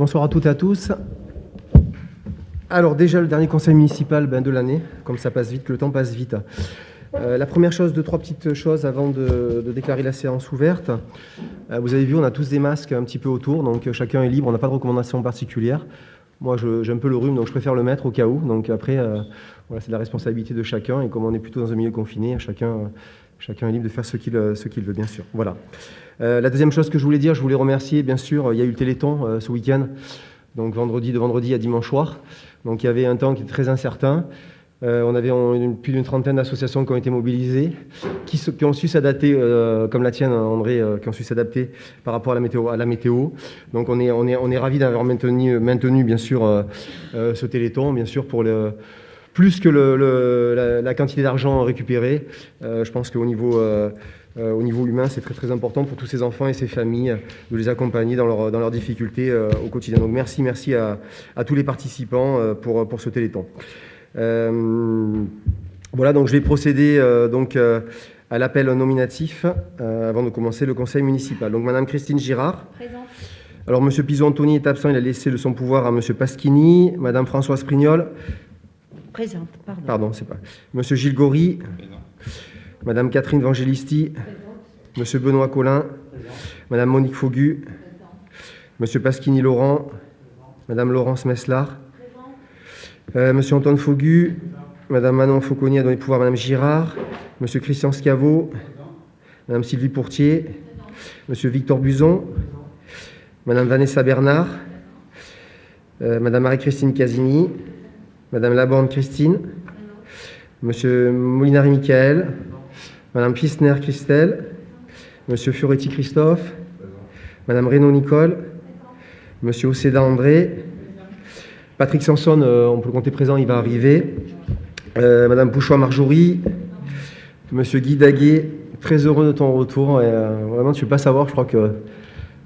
Bonsoir à toutes et à tous. Alors déjà le dernier conseil municipal de l'année, comme ça passe vite, que le temps passe vite. La première chose, trois petites choses avant de déclarer la séance ouverte. Vous avez vu, on a tous des masques un petit peu autour, donc chacun est libre, on n'a pas de recommandation particulière. Moi j'ai un peu le rhume, donc je préfère le mettre au cas où. Donc après, voilà, c'est la responsabilité de chacun, et comme on est plutôt dans un milieu confiné, chacun est libre de faire ce qu'il veut, bien sûr. Voilà. La deuxième chose que je voulais dire, je voulais remercier, bien sûr, il y a eu le Téléthon ce week-end, donc de vendredi à dimanche soir. Donc il y avait un temps qui était très incertain. On avait plus d'une trentaine d'associations qui ont été mobilisées, qui ont su s'adapter, comme la tienne, André, qui ont su s'adapter par rapport à la météo. Donc on est ravis d'avoir maintenu bien sûr ce Téléthon, bien sûr pour plus que la quantité d'argent récupérée. Je pense qu'au niveau humain, c'est très très important pour tous ces enfants et ces familles de les accompagner dans leurs difficultés au quotidien. Donc merci à tous les participants pour ce Téléthon. Voilà, donc je vais procéder à l'appel nominatif avant de commencer le conseil municipal. Donc Madame Christine Girard. Présente. Alors Monsieur Pizzo-Antoni est absent, il a laissé de son pouvoir à Monsieur Pasquini. Madame Françoise Prignol. Présente, pardon. Pardon, c'est pas. Monsieur Gilles Gory. Présent. Madame Catherine Vangelisti. Monsieur Benoît Collin. Madame Monique Faugu. Monsieur Pasquini Laurent. Madame Laurence Meslar. Monsieur Antoine Faugu. Madame Manon Fauconnier a donné pouvoir à Madame Girard. Monsieur Christian Scavo. Madame Sylvie Pourtier. Monsieur Victor Buzon. Madame Vanessa Bernard. Madame Marie-Christine Casini. Madame Laborde Christine. Monsieur Molinari Michael. Madame Pissner Christelle. Monsieur Fioretti Christophe. Madame Reynaud Nicole. Monsieur Océda André. Patrick Sanson, on peut le compter présent, il va arriver. Madame Pouchois Marjorie. Monsieur Guy Daguet, très heureux de ton retour. Vraiment, tu ne peux pas savoir, je crois que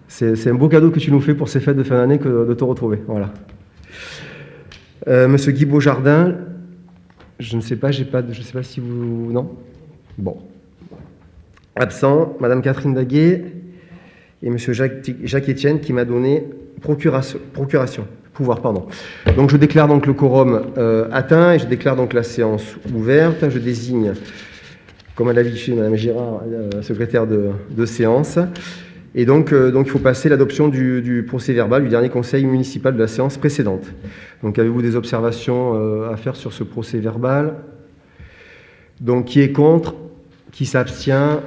c'est un beau cadeau que tu nous fais pour ces fêtes de fin d'année que de te retrouver. Voilà. Monsieur Guy Beaujardin, je ne sais pas, je sais pas si vous... Non ? Bon. Absent. Madame Catherine Daguet et Monsieur Jacques Etienne qui m'a donné pouvoir. Donc je déclare donc le quorum atteint et je déclare donc la séance ouverte. Je désigne, comme à l'habitude, Madame Girard, secrétaire de séance. Et donc il faut passer l'adoption du procès-verbal du dernier conseil municipal de la séance précédente. Donc avez-vous des observations à faire sur ce procès-verbal? Donc qui est contre? Qui s'abstient?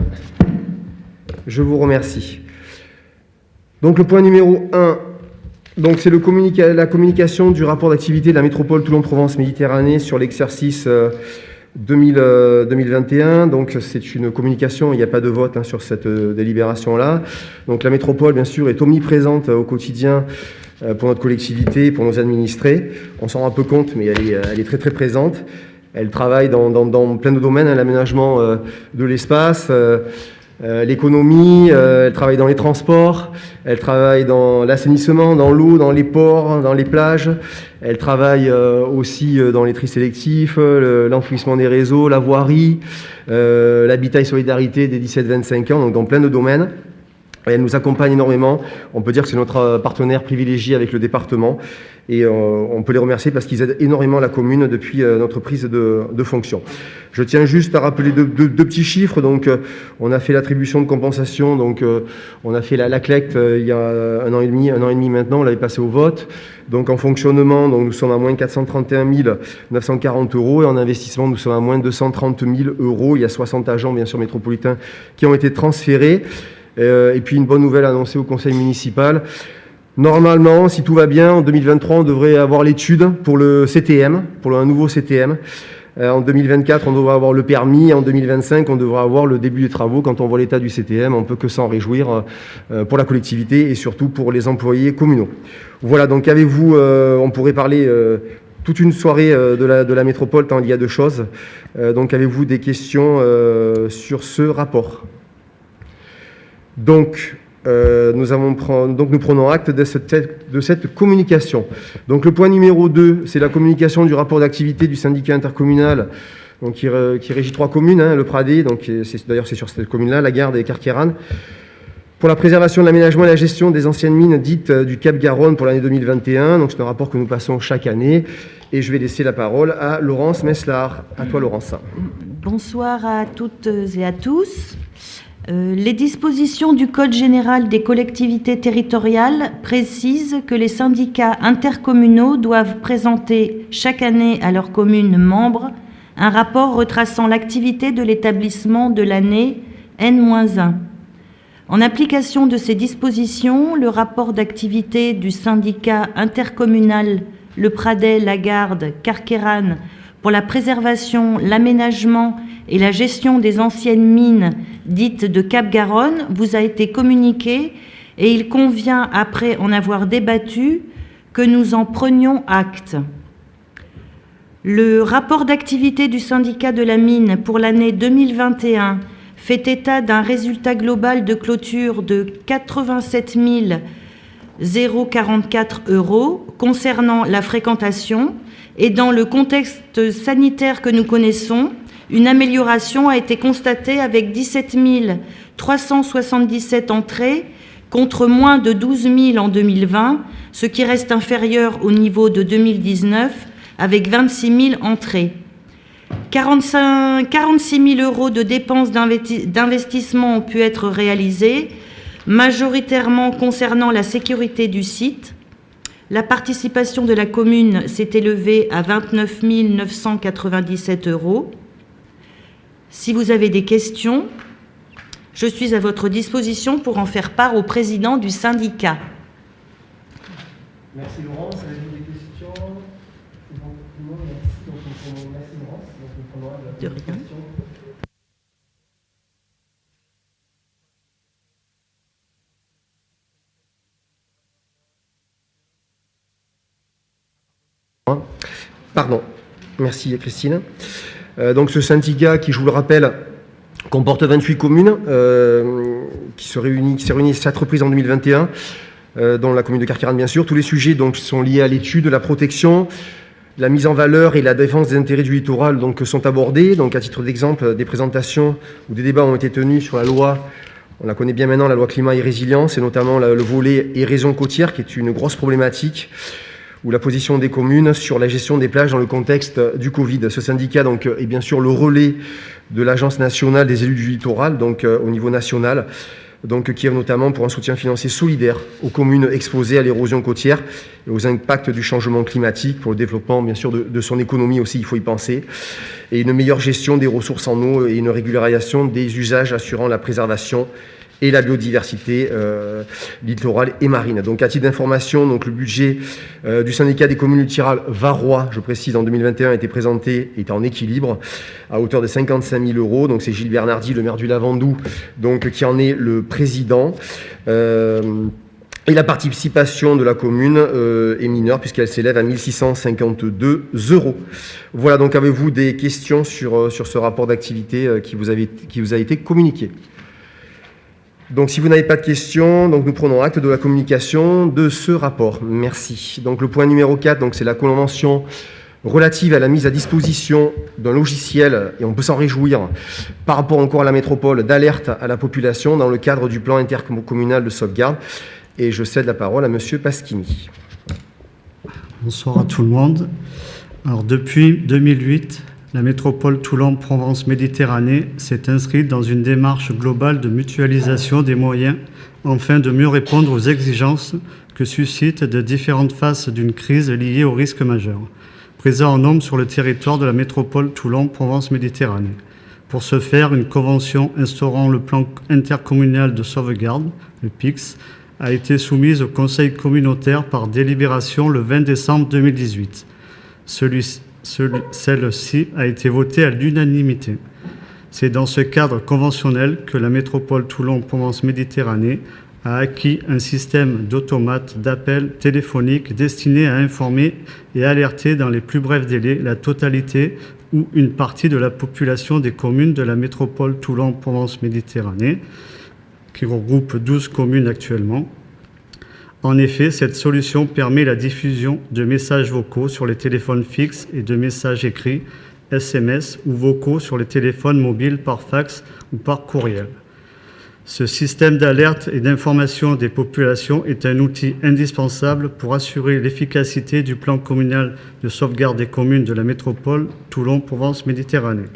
Je vous remercie. Donc le point numéro 1, donc c'est la communication du rapport d'activité de la métropole Toulon-Provence-Méditerranée sur l'exercice 2021. Donc c'est une communication, il n'y a pas de vote sur cette délibération-là. Donc la métropole, bien sûr, est omniprésente au quotidien pour notre collectivité, pour nos administrés. On s'en rend un peu compte, mais elle est très très présente. Elle travaille dans plein de domaines, l'aménagement de l'espace, l'économie, elle travaille dans les transports, elle travaille dans l'assainissement, dans l'eau, dans les ports, dans les plages, elle travaille aussi dans les tri sélectifs, l'enfouissement des réseaux, la voirie, l'habitat et solidarité des 17-25 ans, donc dans plein de domaines. Et elle nous accompagne énormément. On peut dire que c'est notre partenaire privilégié avec le département. Et on peut les remercier parce qu'ils aident énormément la commune depuis notre prise de fonction. Je tiens juste à rappeler deux petits chiffres. Donc, on a fait l'attribution de compensation. Donc, on a fait la collecte il y a un an et demi maintenant. On l'avait passé au vote. Donc, en fonctionnement, donc, nous sommes à moins 431 940 €. Et en investissement, nous sommes à moins 230 000 €. Il y a 60 agents, bien sûr, métropolitains qui ont été transférés. Et puis une bonne nouvelle annoncée au conseil municipal. Normalement, si tout va bien, en 2023, on devrait avoir l'étude pour le CTM, pour un nouveau CTM. En 2024, on devra avoir le permis. En 2025, on devra avoir le début des travaux. Quand on voit l'état du CTM, on ne peut que s'en réjouir pour la collectivité et surtout pour les employés communaux. Voilà, donc avec vous, on pourrait parler toute une soirée de la métropole, tant il y a de choses. Donc avez-vous des questions sur ce rapport ? Donc, nous prenons acte de cette communication. Donc, le point numéro 2, c'est la communication du rapport d'activité du syndicat intercommunal donc, qui régit 3 communes, le Pradé, donc, d'ailleurs c'est sur cette commune-là, la Garde et Carqueiranne. Pour la préservation de l'aménagement et la gestion des anciennes mines dites du Cap-Garonne pour l'année 2021, donc c'est un rapport que nous passons chaque année. Et je vais laisser la parole à Laurence Meslard. À toi, Laurence. Bonsoir à toutes et à tous. Les dispositions du Code général des collectivités territoriales précisent que les syndicats intercommunaux doivent présenter chaque année à leurs communes membres un rapport retraçant l'activité de l'établissement de l'année N-1. En application de ces dispositions, le rapport d'activité du syndicat intercommunal Le Pradais-Lagarde-Carqueiranne pour la préservation, l'aménagement et la gestion des anciennes mines dites de Cap-Garonne vous a été communiqué et il convient, après en avoir débattu, que nous en prenions acte. Le rapport d'activité du syndicat de la mine pour l'année 2021 fait état d'un résultat global de clôture de 87 044 € concernant la fréquentation et dans le contexte sanitaire que nous connaissons, une amélioration a été constatée avec 17 377 entrées contre moins de 12 000 en 2020, ce qui reste inférieur au niveau de 2019 avec 26 000 entrées. 46 000 € de dépenses d'investissement ont pu être réalisées, majoritairement concernant la sécurité du site. La participation de la commune s'est élevée à 29 997 €. Si vous avez des questions, je suis à votre disposition pour en faire part au président du syndicat. Merci Laurence. Avez-vous des questions? Merci Laurence. De rien. Pardon. Merci Christine. Donc ce syndicat qui, je vous le rappelle, comporte 28 communes qui s'est réuni 7 reprises en 2021, dont la commune de Carqueiranne bien sûr. Tous les sujets donc, sont liés à l'étude, la protection, la mise en valeur et la défense des intérêts du littoral donc, sont abordés. Donc à titre d'exemple, des présentations ou des débats ont été tenus sur la loi, on la connaît bien maintenant, la loi climat et résilience, et notamment le volet érosion côtière qui est une grosse problématique, ou la position des communes sur la gestion des plages dans le contexte du Covid. Ce syndicat donc, est bien sûr le relais de l'Agence nationale des élus du littoral, donc au niveau national, donc, qui œuvre notamment pour un soutien financier solidaire aux communes exposées à l'érosion côtière et aux impacts du changement climatique, pour le développement bien sûr de son économie aussi, il faut y penser, et une meilleure gestion des ressources en eau et une régularisation des usages assurant la préservation et la biodiversité littorale et marine. Donc, à titre d'information, donc, le budget du syndicat des communes littorales varois, je précise, en 2021, a été présenté, est en équilibre, à hauteur de 55 000 €. Donc, c'est Gilles Bernardi, le maire du Lavandou, donc, qui en est le président. Et la participation de la commune est mineure, puisqu'elle s'élève à 1 652 €. Voilà, donc, avez-vous des questions sur ce rapport d'activité qui vous a été communiqué? Donc, si vous n'avez pas de questions, donc nous prenons acte de la communication de ce rapport. Merci. Donc, le point numéro 4, donc, c'est la convention relative à la mise à disposition d'un logiciel, et on peut s'en réjouir, par rapport encore à la métropole, d'alerte à la population dans le cadre du plan intercommunal de sauvegarde. Et je cède la parole à Monsieur Pasquini. Bonsoir à tout le monde. Alors, depuis 2008, la métropole Toulon-Provence-Méditerranée s'est inscrite dans une démarche globale de mutualisation des moyens afin de mieux répondre aux exigences que suscitent de différentes faces d'une crise liée aux risques majeurs, présents en nombre sur le territoire de la métropole Toulon-Provence-Méditerranée. Pour ce faire, une convention instaurant le plan intercommunal de sauvegarde, le PIX, a été soumise au Conseil communautaire par délibération le 20 décembre 2018. Celle-ci a été votée à l'unanimité. C'est dans ce cadre conventionnel que la métropole Toulon-Provence-Méditerranée a acquis un système d'automates d'appel téléphonique destiné à informer et alerter dans les plus brefs délais la totalité ou une partie de la population des communes de la métropole Toulon-Provence-Méditerranée, qui regroupe 12 communes actuellement. En effet, cette solution permet la diffusion de messages vocaux sur les téléphones fixes et de messages écrits, SMS ou vocaux sur les téléphones mobiles par fax ou par courriel. Ce système d'alerte et d'information des populations est un outil indispensable pour assurer l'efficacité du plan communal de sauvegarde des communes de la métropole Toulon-Provence-Méditerranée.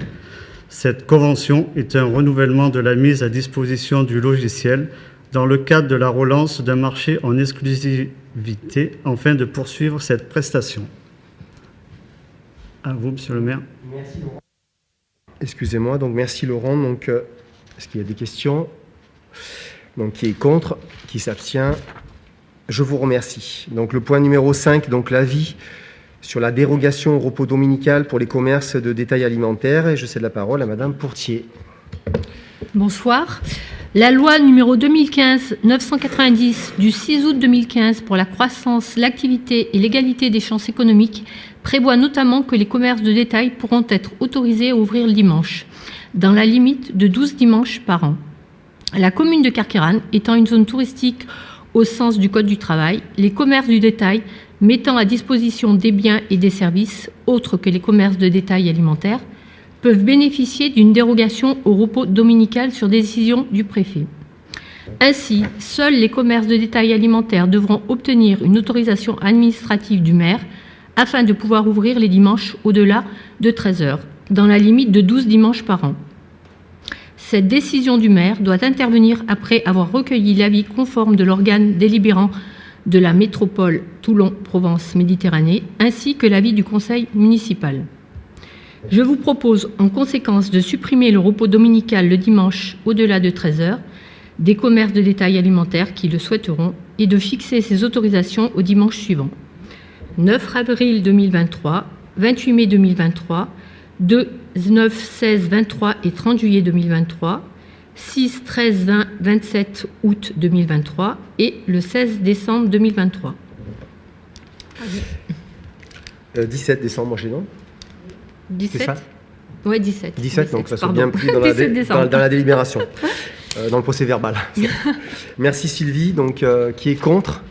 Cette convention est un renouvellement de la mise à disposition du logiciel dans le cadre de la relance d'un marché en exclusivité afin de poursuivre cette prestation. À vous, Monsieur le maire. Merci, Laurent. Excusez-moi, donc merci, Laurent. Donc, est-ce qu'il y a des questions? Donc, qui est contre? Qui s'abstient? Je vous remercie. Donc, le point numéro 5, donc l'avis sur la dérogation au repos dominical pour les commerces de détail alimentaire. Et je cède la parole à Madame Pourtier. Bonsoir. La loi numéro 2015-990 du 6 août 2015 pour la croissance, l'activité et l'égalité des chances économiques prévoit notamment que les commerces de détail pourront être autorisés à ouvrir le dimanche, dans la limite de 12 dimanches par an. La commune de Carqueiranne étant une zone touristique au sens du Code du travail, les commerces du détail mettant à disposition des biens et des services autres que les commerces de détail alimentaires peuvent bénéficier d'une dérogation au repos dominical sur décision du préfet. Ainsi, seuls les commerces de détail alimentaires devront obtenir une autorisation administrative du maire afin de pouvoir ouvrir les dimanches au-delà de 13 heures, dans la limite de 12 dimanches par an. Cette décision du maire doit intervenir après avoir recueilli l'avis conforme de l'organe délibérant de la métropole Toulon-Provence-Méditerranée ainsi que l'avis du conseil municipal. Je vous propose en conséquence de supprimer le repos dominical le dimanche au-delà de 13 heures des commerces de détail alimentaires qui le souhaiteront et de fixer ces autorisations au dimanche suivant. 9 avril 2023, 28 mai 2023, 2, 9, 16, 23 et 30 juillet 2023, 6, 13, 20, 27 août 2023 et le 16 décembre 2023. 17 décembre, chez nous. 17 C'est ça? Oui, 17. 17, donc ça soit pardon. bien pris dans la délibération, dans le procès verbal. Merci Sylvie. Donc, qui est contre?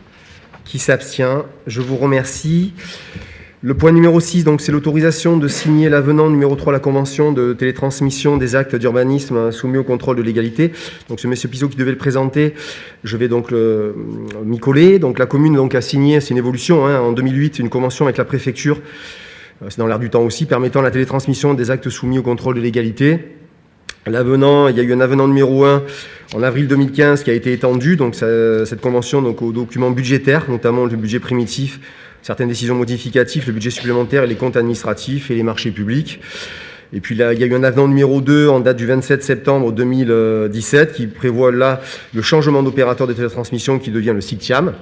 Qui s'abstient? Je vous remercie. Le point numéro 6, donc, c'est l'autorisation de signer l'avenant numéro 3 à la convention de télétransmission des actes d'urbanisme soumis au contrôle de légalité. Donc, c'est M. Pizot qui devait le présenter. Je vais donc m'y coller. Donc, la commune donc, a signé, c'est une évolution, en 2008, une convention avec la préfecture, c'est dans l'air du temps aussi, permettant la télétransmission des actes soumis au contrôle de légalité. L'avenant, il y a eu un avenant numéro 1 en avril 2015 qui a été étendu, donc cette convention donc, aux documents budgétaires, notamment le budget primitif, certaines décisions modificatives, le budget supplémentaire et les comptes administratifs et les marchés publics. Et puis là, il y a eu un avenant numéro 2 en date du 27 septembre 2017 qui prévoit là le changement d'opérateur de télétransmission qui devient le SICTIAM.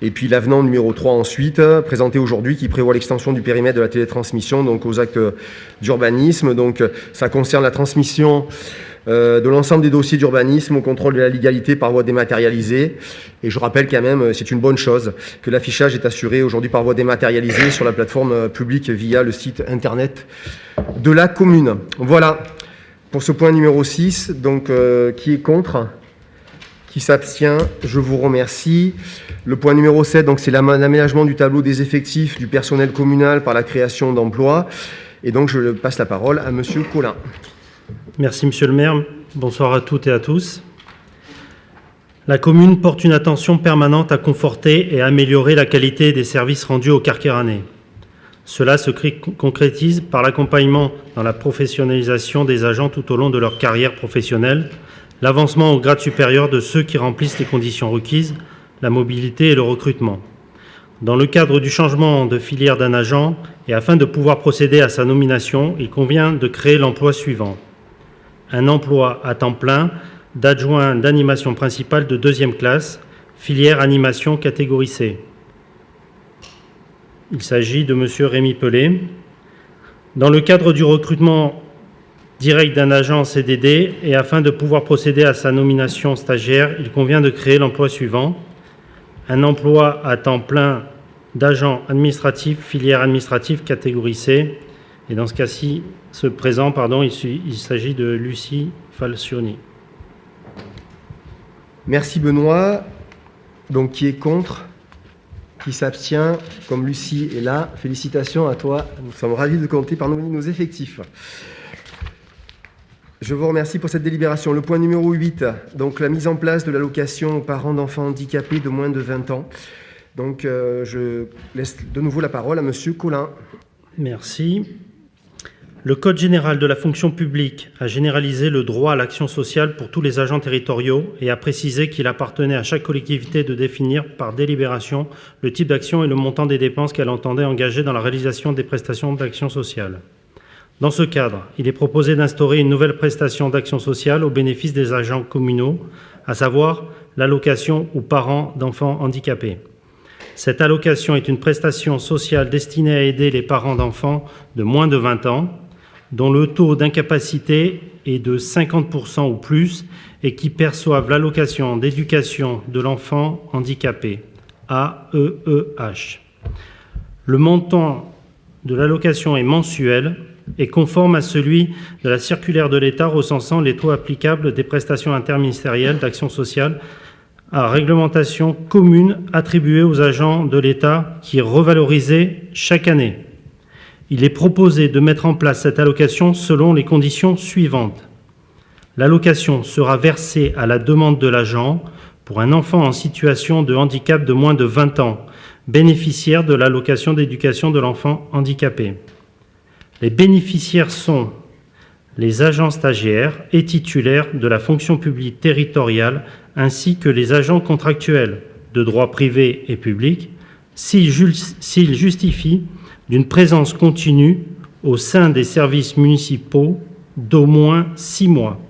Et puis l'avenant numéro 3 ensuite, présenté aujourd'hui, qui prévoit l'extension du périmètre de la télétransmission donc aux actes d'urbanisme. Donc ça concerne la transmission de l'ensemble des dossiers d'urbanisme au contrôle de la légalité par voie dématérialisée. Et je rappelle quand même, c'est une bonne chose, que l'affichage est assuré aujourd'hui par voie dématérialisée sur la plateforme publique via le site internet de la commune. Voilà pour ce point numéro 6. Donc qui est contre? Qui s'abstient? Je vous remercie. Le point numéro 7, donc, c'est l'aménagement du tableau des effectifs du personnel communal par la création d'emplois. Et donc, je passe la parole à Monsieur Collin. Merci, Monsieur le maire. Bonsoir à toutes et à tous. La commune porte une attention permanente à conforter et à améliorer la qualité des services rendus aux Carqueiranais. Cela se concrétise par l'accompagnement dans la professionnalisation des agents tout au long de leur carrière professionnelle, l'avancement au grade supérieur de ceux qui remplissent les conditions requises, la mobilité et le recrutement. Dans le cadre du changement de filière d'un agent et afin de pouvoir procéder à sa nomination, il convient de créer l'emploi suivant. Un emploi à temps plein d'adjoint d'animation principale de 2e classe, filière animation catégorie C. Il s'agit de M. Rémi Pelé. Dans le cadre du recrutement direct d'un agent en CDD et afin de pouvoir procéder à sa nomination stagiaire, il convient de créer l'emploi suivant. Un emploi à temps plein d'agent administratif, filière administrative catégorie C. Et dans ce cas-ci, il s'agit de Lucie Falcioni. Merci Benoît. Donc qui est contre? Qui s'abstient? Comme Lucie est là, félicitations à toi. Nous sommes ravis de compter parmi nos effectifs. Je vous remercie pour cette délibération. Le point numéro 8, donc la mise en place de l'allocation aux parents d'enfants handicapés de moins de 20 ans. Donc, je laisse de nouveau la parole à Monsieur Collin. Merci. Le Code général de la fonction publique a généralisé le droit à l'action sociale pour tous les agents territoriaux et a précisé qu'il appartenait à chaque collectivité de définir par délibération le type d'action et le montant des dépenses qu'elle entendait engager dans la réalisation des prestations d'action sociale. Dans ce cadre, il est proposé d'instaurer une nouvelle prestation d'action sociale au bénéfice des agents communaux, à savoir l'allocation aux parents d'enfants handicapés. Cette allocation est une prestation sociale destinée à aider les parents d'enfants de moins de 20 ans, dont le taux d'incapacité est de 50% ou plus et qui perçoivent l'allocation d'éducation de l'enfant handicapé, AEEH. Le montant de l'allocation est mensuel et conforme à celui de la circulaire de l'État recensant les taux applicables des prestations interministérielles d'action sociale à réglementation commune attribuée aux agents de l'État qui est revalorisée chaque année. Il est proposé de mettre en place cette allocation selon les conditions suivantes. L'allocation sera versée à la demande de l'agent pour un enfant en situation de handicap de moins de 20 ans, bénéficiaire de l'allocation d'éducation de l'enfant handicapé. Les bénéficiaires sont les agents stagiaires et titulaires de la fonction publique territoriale ainsi que les agents contractuels de droit privé et public s'ils justifient d'une présence continue au sein des services municipaux d'au moins 6 mois.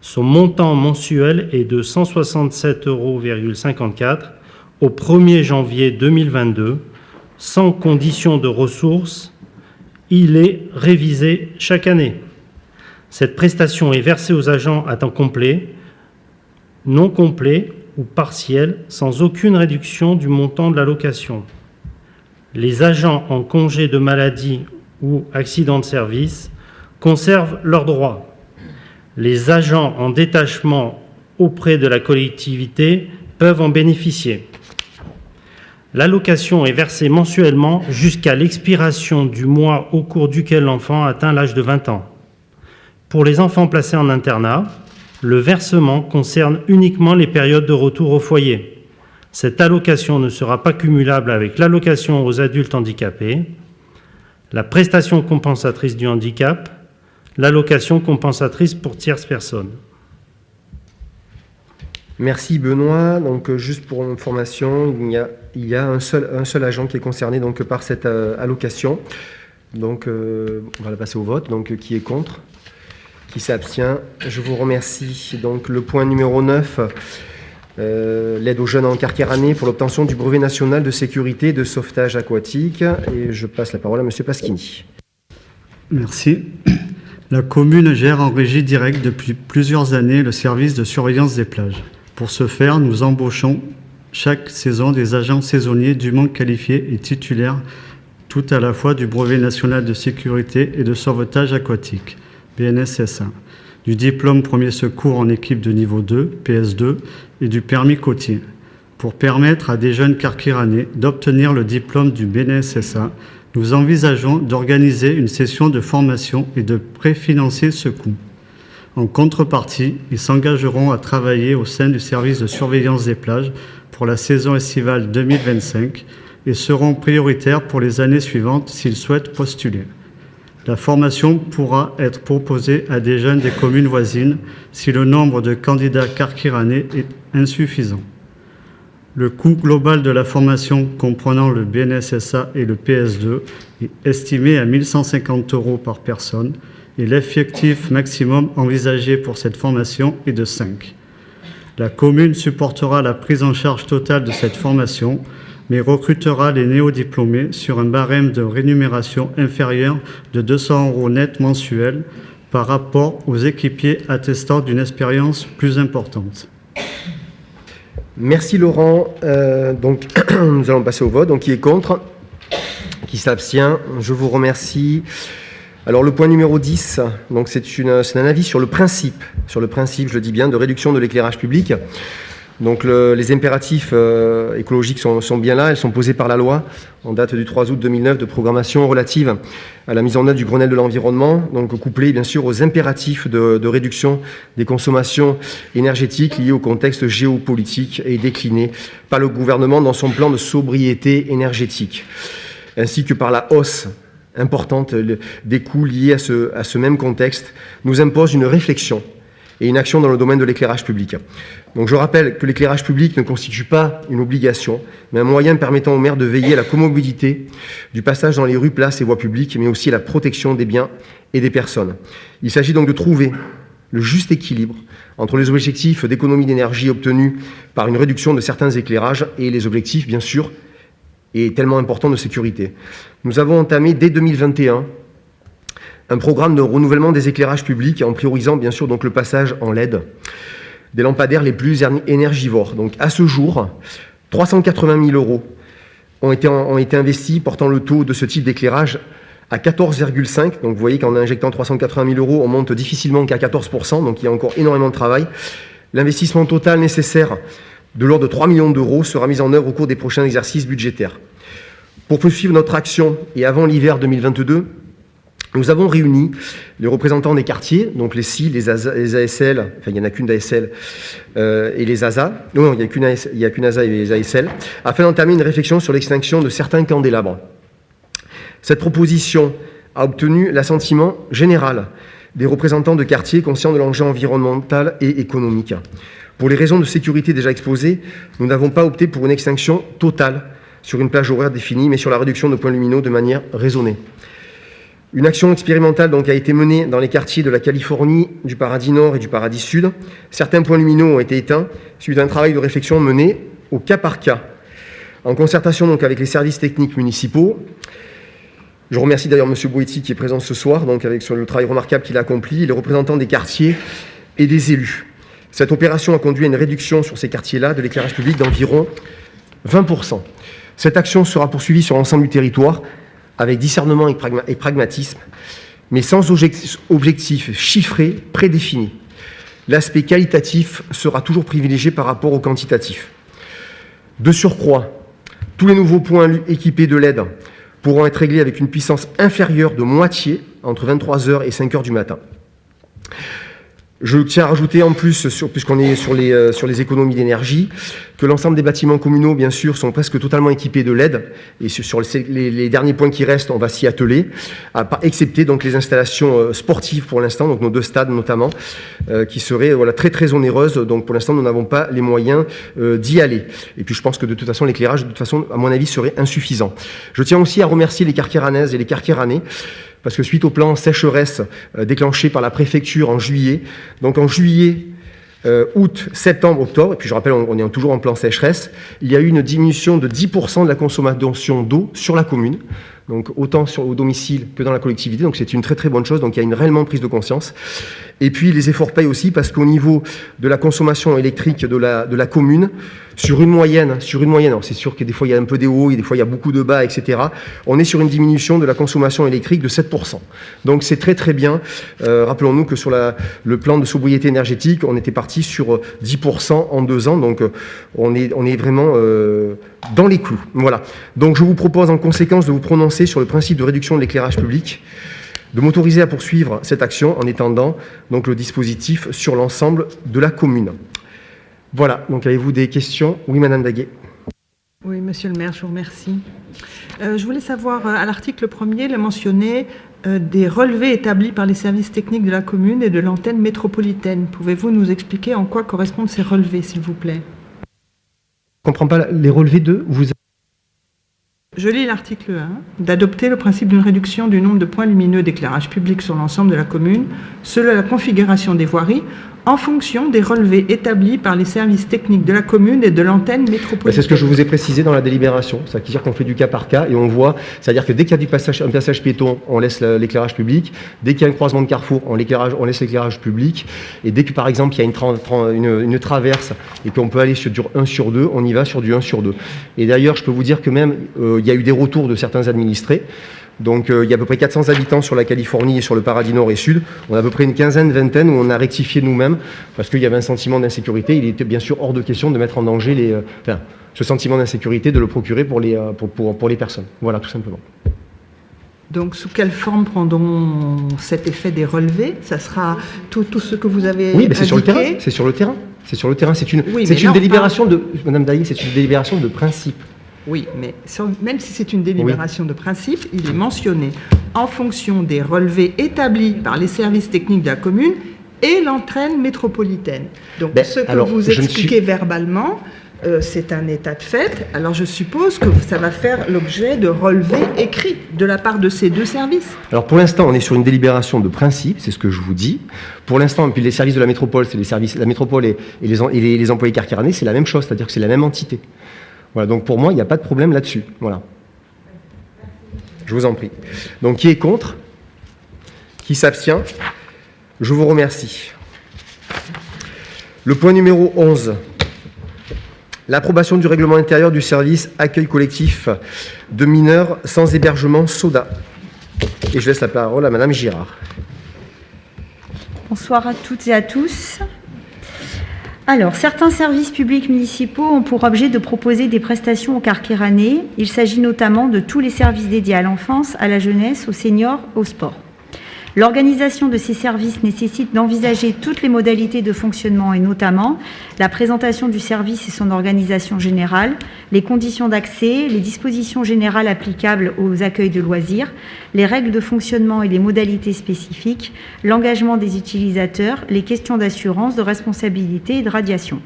Son montant mensuel est de 167,54 € au 1er janvier 2022, sans condition de ressources. Il est révisé chaque année. Cette prestation est versée aux agents à temps complet, non complet ou partiel, sans aucune réduction du montant de l'allocation. Les agents en congé de maladie ou accident de service conservent leurs droits. Les agents en détachement auprès de la collectivité peuvent en bénéficier. L'allocation est versée mensuellement jusqu'à l'expiration du mois au cours duquel l'enfant atteint l'âge de 20 ans. Pour les enfants placés en internat, le versement concerne uniquement les périodes de retour au foyer. Cette allocation ne sera pas cumulable avec l'allocation aux adultes handicapés, la prestation compensatrice du handicap, l'allocation compensatrice pour tierces personnes. Merci Benoît. Donc juste pour information, il y a un seul agent qui est concerné donc par cette allocation. Donc on va la passer au vote. Donc qui est contre? Qui s'abstient? Je vous remercie. Donc le point numéro 9, l'aide aux jeunes en Carqueiranais pour l'obtention du brevet national de sécurité et de sauvetage aquatique. Et je passe la parole à Monsieur Pasquini. Merci. La commune gère en régie directe depuis plusieurs années le service de surveillance des plages. Pour ce faire, nous embauchons chaque saison des agents saisonniers dûment qualifiés et titulaires tout à la fois du brevet national de sécurité et de sauvetage aquatique, BNSSA, du diplôme premier secours en équipe de niveau 2, PS2, et du permis côtier, pour permettre à des jeunes carqueiranais d'obtenir le diplôme du BNSSA. Nous envisageons d'organiser une session de formation et de préfinancer ce coût. En contrepartie, ils s'engageront à travailler au sein du service de surveillance des plages pour la saison estivale 2025 et seront prioritaires pour les années suivantes s'ils souhaitent postuler. La formation pourra être proposée à des jeunes des communes voisines si le nombre de candidats carqueiranais est insuffisant. Le coût global de la formation comprenant le BNSSA et le PS2 est estimé à 1 150 € par personne et l'effectif maximum envisagé pour cette formation est de 5. La commune supportera la prise en charge totale de cette formation, mais recrutera les néodiplômés sur un barème de rémunération inférieur de 200 € net mensuels par rapport aux équipiers attestant d'une expérience plus importante. Merci Laurent. Donc nous allons passer au vote. Donc qui est contre? Qui s'abstient? Je vous remercie. Alors le point numéro 10, donc c'est un avis sur le principe, je le dis bien, de réduction de l'éclairage public. Donc les impératifs écologiques sont bien là, elles sont posées par la loi en date du 3 août 2009 de programmation relative à la mise en œuvre du Grenelle de l'environnement, donc couplé bien sûr aux impératifs de réduction des consommations énergétiques liées au contexte géopolitique et déclinés par le gouvernement dans son plan de sobriété énergétique, ainsi que par la hausse importante des coûts liés à ce même contexte, nous impose une réflexion et une action dans le domaine de l'éclairage public. Donc je rappelle que l'éclairage public ne constitue pas une obligation, mais un moyen permettant aux maires de veiller à la comorbidité du passage dans les rues, places et voies publiques, mais aussi à la protection des biens et des personnes. Il s'agit donc de trouver le juste équilibre entre les objectifs d'économie d'énergie obtenus par une réduction de certains éclairages et les objectifs, bien sûr, et tellement importants de sécurité. Nous avons entamé dès 2021 un programme de renouvellement des éclairages publics en priorisant bien sûr donc le passage en LED des lampadaires les plus énergivores. Donc à ce jour, 380 000 € ont été investis, portant le taux de ce type d'éclairage à 14,5. Donc vous voyez qu'en injectant 380 000 €, on monte difficilement qu'à 14%, donc il y a encore énormément de travail. L'investissement total nécessaire de l'ordre de 3 millions d'euros sera mis en œuvre au cours des prochains exercices budgétaires. Pour poursuivre notre action et avant l'hiver 2022, nous avons réuni les représentants des quartiers, donc les CIL, les ASL, enfin il n'y en a qu'une d'ASL, et les ASA, non, il n'y a qu'une ASA et les ASL, afin d'entamer une réflexion sur l'extinction de certains candélabres. Cette proposition a obtenu l'assentiment général des représentants de quartiers conscients de l'enjeu environnemental et économique. Pour les raisons de sécurité déjà exposées, nous n'avons pas opté pour une extinction totale sur une plage horaire définie, mais sur la réduction de points lumineux de manière raisonnée. Une action expérimentale donc a été menée dans les quartiers de la Californie, du Paradis Nord et du Paradis Sud. Certains points lumineux ont été éteints suite à un travail de réflexion mené au cas par cas, en concertation donc avec les services techniques municipaux. Je remercie d'ailleurs M. Boetti qui est présent ce soir, donc avec le travail remarquable qu'il a accompli, les représentants des quartiers et des élus. Cette opération a conduit à une réduction sur ces quartiers-là de l'éclairage public d'environ 20%. Cette action sera poursuivie sur l'ensemble du territoire, avec discernement et pragmatisme, mais sans objectif chiffré prédéfini. L'aspect qualitatif sera toujours privilégié par rapport au quantitatif. De surcroît, tous les nouveaux points équipés de LED pourront être réglés avec une puissance inférieure de moitié entre 23h et 5h du matin. Je tiens à rajouter en plus, puisqu'on est sur les économies d'énergie, que l'ensemble des bâtiments communaux, bien sûr, sont presque totalement équipés de LED. Et sur les derniers points qui restent, on va s'y atteler, excepté donc les installations sportives pour l'instant, donc nos 2 stades notamment, qui seraient très très onéreuses. Donc pour l'instant, nous n'avons pas les moyens d'y aller. Et puis je pense que de toute façon, l'éclairage, de toute façon, à mon avis, serait insuffisant. Je tiens aussi à remercier les Carqueiranaises et les Carqueiranais, parce que suite au plan sécheresse déclenché par la préfecture en juillet, donc en juillet, août, septembre, octobre, et puis je rappelle, on est toujours en plan sécheresse, il y a eu une diminution de 10% de la consommation d'eau sur la commune, donc autant au domicile que dans la collectivité, donc c'est une très très bonne chose, donc il y a une réellement prise de conscience. Et puis les efforts payent aussi parce qu'au niveau de la consommation électrique de la commune, sur une moyenne, alors c'est sûr que des fois il y a un peu des hauts, et des fois il y a beaucoup de bas, etc. On est sur une diminution de la consommation électrique de 7%. Donc c'est très très bien. Rappelons-nous que sur le plan de sobriété énergétique, on était parti sur 10% en 2 ans, donc on est vraiment dans les clous. Voilà. Donc je vous propose en conséquence de vous prononcer sur le principe de réduction de l'éclairage public, de m'autoriser à poursuivre cette action en étendant donc le dispositif sur l'ensemble de la commune. Voilà, donc avez-vous des questions? Oui, Madame Daguet. Oui, Monsieur le maire, je vous remercie. Je voulais savoir, à l'article 1er, il est mentionné des relevés établis par les services techniques de la commune et de l'antenne métropolitaine. Pouvez-vous nous expliquer en quoi correspondent ces relevés, s'il vous plaît? Je ne comprends pas les relevés de... Je lis l'article 1. D'adopter le principe d'une réduction du nombre de points lumineux d'éclairage public sur l'ensemble de la commune, selon la configuration des voiries, en fonction des relevés établis par les services techniques de la commune et de l'antenne métropolitaine. C'est ce que je vous ai précisé dans la délibération. C'est-à-dire qu'on fait du cas par cas et on voit, c'est-à-dire que dès qu'il y a un passage piéton, on laisse l'éclairage public. Dès qu'il y a un croisement de carrefour, on laisse l'éclairage public. Et dès que, par exemple, il y a une traverse et qu'on peut aller sur du 1 sur 2, on y va sur du 1 sur 2. Et d'ailleurs, je peux vous dire que même, il y a eu des retours de certains administrés Donc il y a à peu près 400 habitants sur la Californie et sur le Paradis Nord et Sud. On a à peu près une quinzaine, vingtaine où on a rectifié nous-mêmes parce qu'il y avait un sentiment d'insécurité. Il était bien sûr hors de question de mettre en danger ce sentiment d'insécurité, de le procurer pour les personnes. Voilà, tout simplement. Donc, sous quelle forme prendront cet effet des relevés? Ça sera tout ce que vous avez Oui, mais c'est sur le terrain. indiqué. C'est sur le terrain. C'est sur le terrain. C'est une Oui, mais là, on délibération de Madame Daillé. C'est une délibération de principe. Oui, mais même si c'est une délibération de principe, il est mentionné en fonction des relevés établis par les services techniques de la commune et l'entraîne métropolitaine. Donc, ce que vous expliquez verbalement, c'est un état de fait. Alors, je suppose que ça va faire l'objet de relevés écrits de la part de ces deux services. Alors, pour l'instant, on est sur une délibération de principe, c'est ce que je vous dis. Pour l'instant, et puis les services de la métropole, c'est les services, la métropole et les employés carkéranais, c'est la même chose, c'est-à-dire que c'est la même entité. Voilà, donc pour moi, il n'y a pas de problème là-dessus. Voilà. Je vous en prie. Donc, qui est contre? Qui s'abstient? Je vous remercie. Le point numéro 11. L'approbation du règlement intérieur du service accueil collectif de mineurs sans hébergement SODA. Et je laisse la parole à Madame Girard. Bonsoir à toutes et à tous. Alors, certains services publics municipaux ont pour objet de proposer des prestations aux carkéranais. Il s'agit notamment de tous les services dédiés à l'enfance, à la jeunesse, aux seniors, au sport. L'organisation de ces services nécessite d'envisager toutes les modalités de fonctionnement et notamment la présentation du service et son organisation générale, les conditions d'accès, les dispositions générales applicables aux accueils de loisirs, les règles de fonctionnement et les modalités spécifiques, l'engagement des utilisateurs, les questions d'assurance, de responsabilité et de radiation.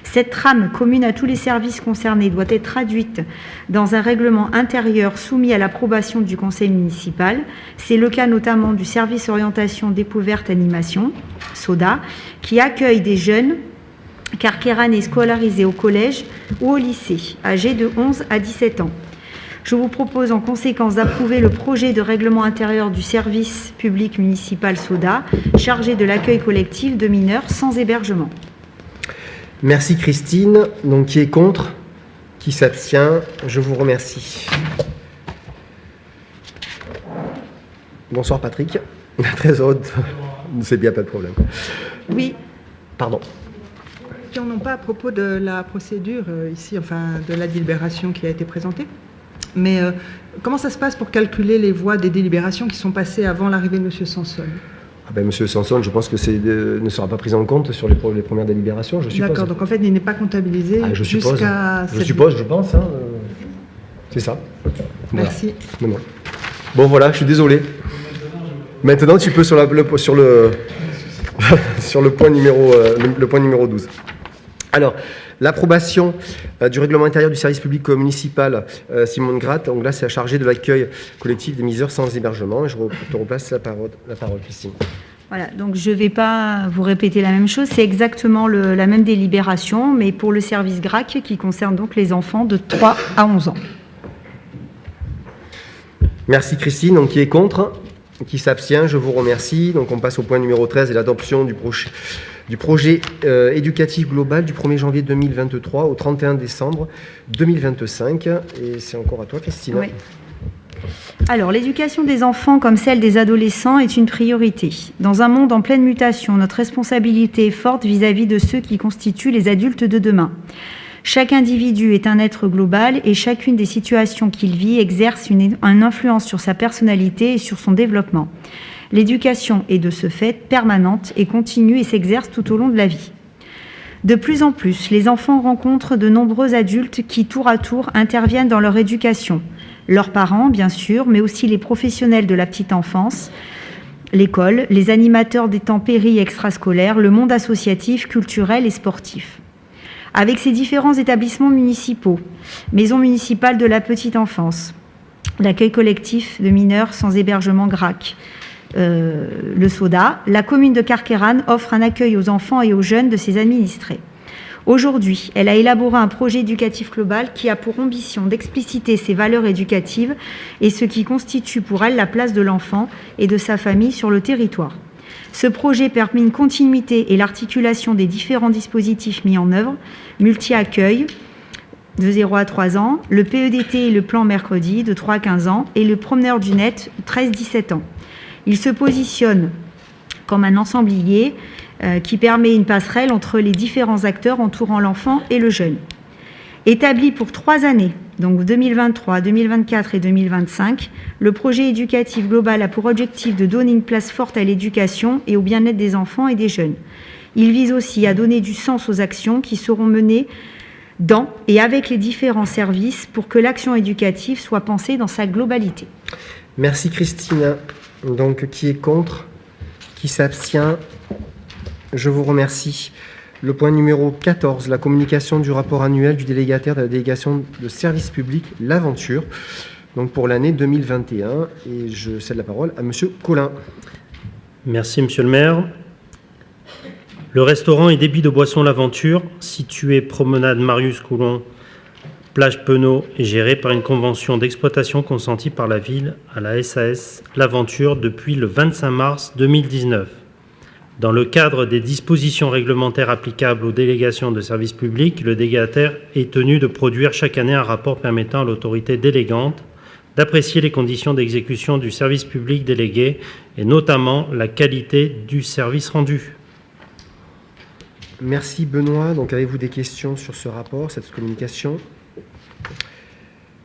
Cette trame commune à tous les services concernés doit être traduite dans un règlement intérieur soumis à l'approbation du conseil municipal. C'est le cas notamment du service orientation découverte animation, SODA, qui accueille des jeunes carkéranais scolarisés au collège ou au lycée, âgés de 11 à 17 ans. Je vous propose en conséquence d'approuver le projet de règlement intérieur du service public municipal SODA, chargé de l'accueil collectif de mineurs sans hébergement. Merci Christine. Donc, qui est contre? Qui s'abstient? Je vous remercie. Bonsoir Patrick. Très heureux. C'est bien, pas de problème. Oui. Pardon. Qui n'en ont pas à propos de la procédure ici, enfin de la délibération qui a été présentée. Mais comment ça se passe pour calculer les voix des délibérations qui sont passées avant l'arrivée de M. Sanson? D'accord, donc en fait, il n'est pas comptabilisé jusqu'à... Je pense. Hein, c'est ça. Voilà. Merci. Non. Bon, voilà, je suis désolé. Maintenant, tu peux sur le point numéro 12. Alors, l'approbation du règlement intérieur du service public municipal Simone Gratte. Donc là, c'est chargé de l'accueil collectif des mineurs sans hébergement. Je te replace la parole, Christine. Voilà, donc je ne vais pas vous répéter la même chose. C'est exactement la même délibération, mais pour le service GRAC qui concerne donc les enfants de 3 à 11 ans. Merci Christine. Donc, qui est contre? Qui s'abstient? Je vous remercie. Donc, on passe au point numéro 13 et l'adoption du projet éducatif global du 1er janvier 2023 au 31 décembre 2025. Et c'est encore à toi, Christine. Oui. Alors, l'éducation des enfants comme celle des adolescents est une priorité. Dans un monde en pleine mutation, notre responsabilité est forte vis-à-vis de ceux qui constituent les adultes de demain. Chaque individu est un être global et chacune des situations qu'il vit exerce une influence sur sa personnalité et sur son développement. L'éducation est de ce fait permanente et continue et s'exerce tout au long de la vie. De plus en plus, les enfants rencontrent de nombreux adultes qui, tour à tour, interviennent dans leur éducation. Leurs parents, bien sûr, mais aussi les professionnels de la petite enfance, l'école, les animateurs des temps péri extrascolaires, le monde associatif, culturel et sportif. Avec ces différents établissements municipaux, maisons municipales de la petite enfance, l'accueil collectif de mineurs sans hébergement GRAC, le SODA, la commune de Carqueiranne offre un accueil aux enfants et aux jeunes de ses administrés. Aujourd'hui, elle a élaboré un projet éducatif global qui a pour ambition d'expliciter ses valeurs éducatives et ce qui constitue pour elle la place de l'enfant et de sa famille sur le territoire. Ce projet permet une continuité et l'articulation des différents dispositifs mis en œuvre, multi-accueil, de 0 à 3 ans, le PEDT et le plan mercredi de 3 à 15 ans et le promeneur du net 13-17 ans. Il se positionne comme un ensemblier qui permet une passerelle entre les différents acteurs entourant l'enfant et le jeune. Établi pour 3 années, donc 2023, 2024 et 2025, le projet éducatif global a pour objectif de donner une place forte à l'éducation et au bien-être des enfants et des jeunes. Il vise aussi à donner du sens aux actions qui seront menées dans et avec les différents services pour que l'action éducative soit pensée dans sa globalité. Merci Christine. Donc, qui est contre? Qui s'abstient? Je vous remercie. Le point numéro 14, la communication du rapport annuel du délégataire de la délégation de service public L'Aventure, donc pour l'année 2021. Et je cède la parole à Monsieur Collin. Merci, Monsieur le maire. Le restaurant et débit de boissons L'Aventure, situé promenade Marius Coulon, plage Penaud, est géré par une convention d'exploitation consentie par la ville à la SAS L'Aventure depuis le 25 mars 2019. Dans le cadre des dispositions réglementaires applicables aux délégations de services publics, le délégataire est tenu de produire chaque année un rapport permettant à l'autorité délégante d'apprécier les conditions d'exécution du service public délégué et notamment la qualité du service rendu. Merci Benoît. Donc avez-vous des questions sur ce rapport, cette communication?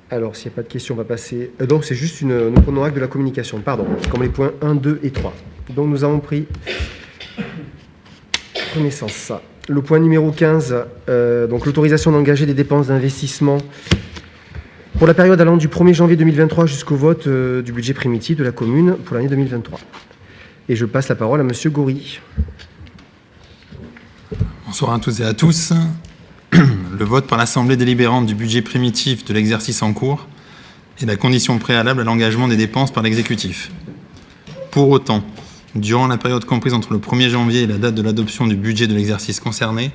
Alors s'il n'y a pas de questions, on va passer... donc c'est juste nous prenons acte de la communication, pardon, comme les points 1, 2 et 3. Donc nous avons pris connaissance. Le point numéro 15, donc l'autorisation d'engager des dépenses d'investissement pour la période allant du 1er janvier 2023 jusqu'au vote du budget primitif de la commune pour l'année 2023. Et je passe la parole à Monsieur Goury. Bonsoir à toutes et à tous. Le vote par l'Assemblée délibérante du budget primitif de l'exercice en cours est la condition préalable à l'engagement des dépenses par l'exécutif. Pour autant, durant la période comprise entre le 1er janvier et la date de l'adoption du budget de l'exercice concerné,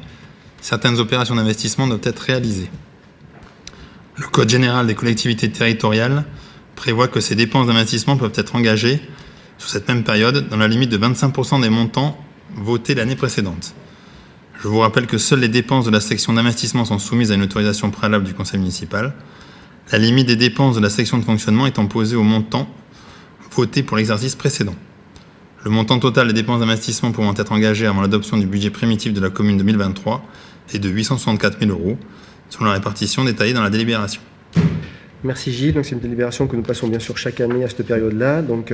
certaines opérations d'investissement doivent être réalisées. Le Code général des collectivités territoriales prévoit que ces dépenses d'investissement peuvent être engagées sur cette même période dans la limite de 25% des montants votés l'année précédente. Je vous rappelle que seules les dépenses de la section d'investissement sont soumises à une autorisation préalable du conseil municipal, la limite des dépenses de la section de fonctionnement étant posée au montant voté pour l'exercice précédent. Le montant total des dépenses d'investissement pouvant être engagées avant l'adoption du budget primitif de la commune 2023 est de 864 000 €, selon la répartition détaillée dans la délibération. Merci Gilles. Donc c'est une délibération que nous passons bien sûr chaque année à cette période-là. Donc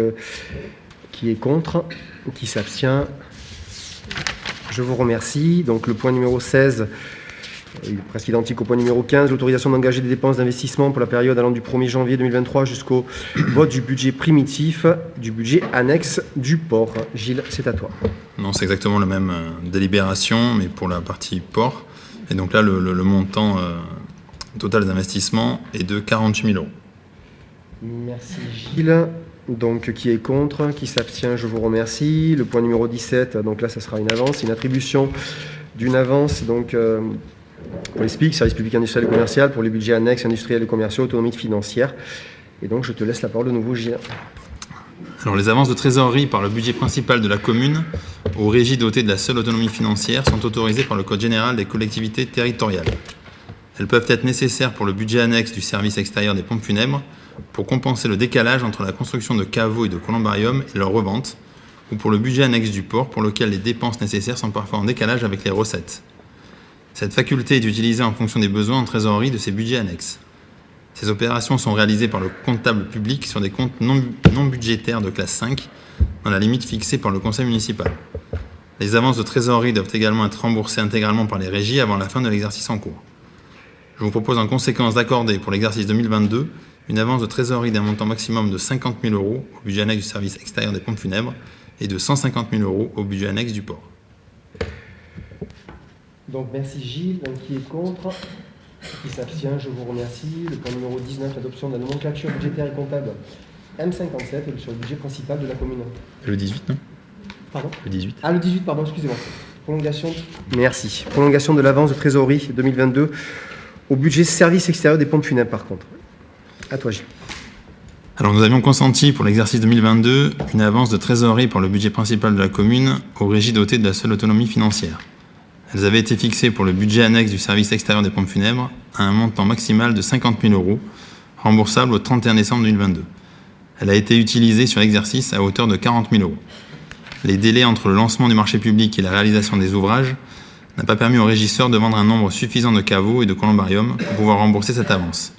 qui est contre? Qui s'abstient? Je vous remercie. Donc le point numéro 16, il est presque identique au point numéro 15, l'autorisation d'engager des dépenses d'investissement pour la période allant du 1er janvier 2023 jusqu'au vote du budget primitif, du budget annexe du port. Gilles, c'est à toi. Non, c'est exactement la même délibération, mais pour la partie port. Et donc là, le montant total d'investissement est de 48 000 €. Merci Gilles. Donc, qui est contre? Qui s'abstient? Je vous remercie. Le point numéro 17, donc là, ça sera une avance, une attribution d'une avance, donc pour les SPIC, services publics industriels et commerciaux, pour les budgets annexes industriels et commerciaux, autonomie financière. Et donc, je te laisse la parole de nouveau, Gilles. Alors, les avances de trésorerie par le budget principal de la commune, aux régies dotées de la seule autonomie financière, sont autorisées par le Code général des collectivités territoriales. Elles peuvent être nécessaires pour le budget annexe du service extérieur des pompes funèbres, pour compenser le décalage entre la construction de caveaux et de columbariums et leur revente, ou pour le budget annexe du port, pour lequel les dépenses nécessaires sont parfois en décalage avec les recettes. Cette faculté est utilisée en fonction des besoins en trésorerie de ces budgets annexes. Ces opérations sont réalisées par le comptable public sur des comptes non budgétaires de classe 5, dans la limite fixée par le conseil municipal. Les avances de trésorerie doivent également être remboursées intégralement par les régies avant la fin de l'exercice en cours. Je vous propose en conséquence d'accorder pour l'exercice 2022 une avance de trésorerie d'un montant maximum de 50 000 € au budget annexe du service extérieur des pompes funèbres et de 150 000 € au budget annexe du port. Donc merci Gilles. Donc qui est contre? Qui s'abstient? Je vous remercie. Le point numéro 19, l'adoption de la nomenclature budgétaire et comptable M57 sur le budget principal de la commune. Le 18, non? Pardon? Le 18. Ah, le 18, pardon, excusez-moi. Prolongation. Merci. Prolongation de l'avance de trésorerie 2022 au budget service extérieur des pompes funèbres, par contre. À toi, Gilles. Alors, nous avions consenti pour l'exercice 2022 une avance de trésorerie pour le budget principal de la commune aux régies dotées de la seule autonomie financière. Elles avaient été fixées pour le budget annexe du service extérieur des pompes funèbres à un montant maximal de 50 000 €, remboursable au 31 décembre 2022. Elle a été utilisée sur l'exercice à hauteur de 40 000 €. Les délais entre le lancement du marché public et la réalisation des ouvrages n'a pas permis aux régisseurs de vendre un nombre suffisant de caveaux et de columbariums pour pouvoir rembourser cette avance.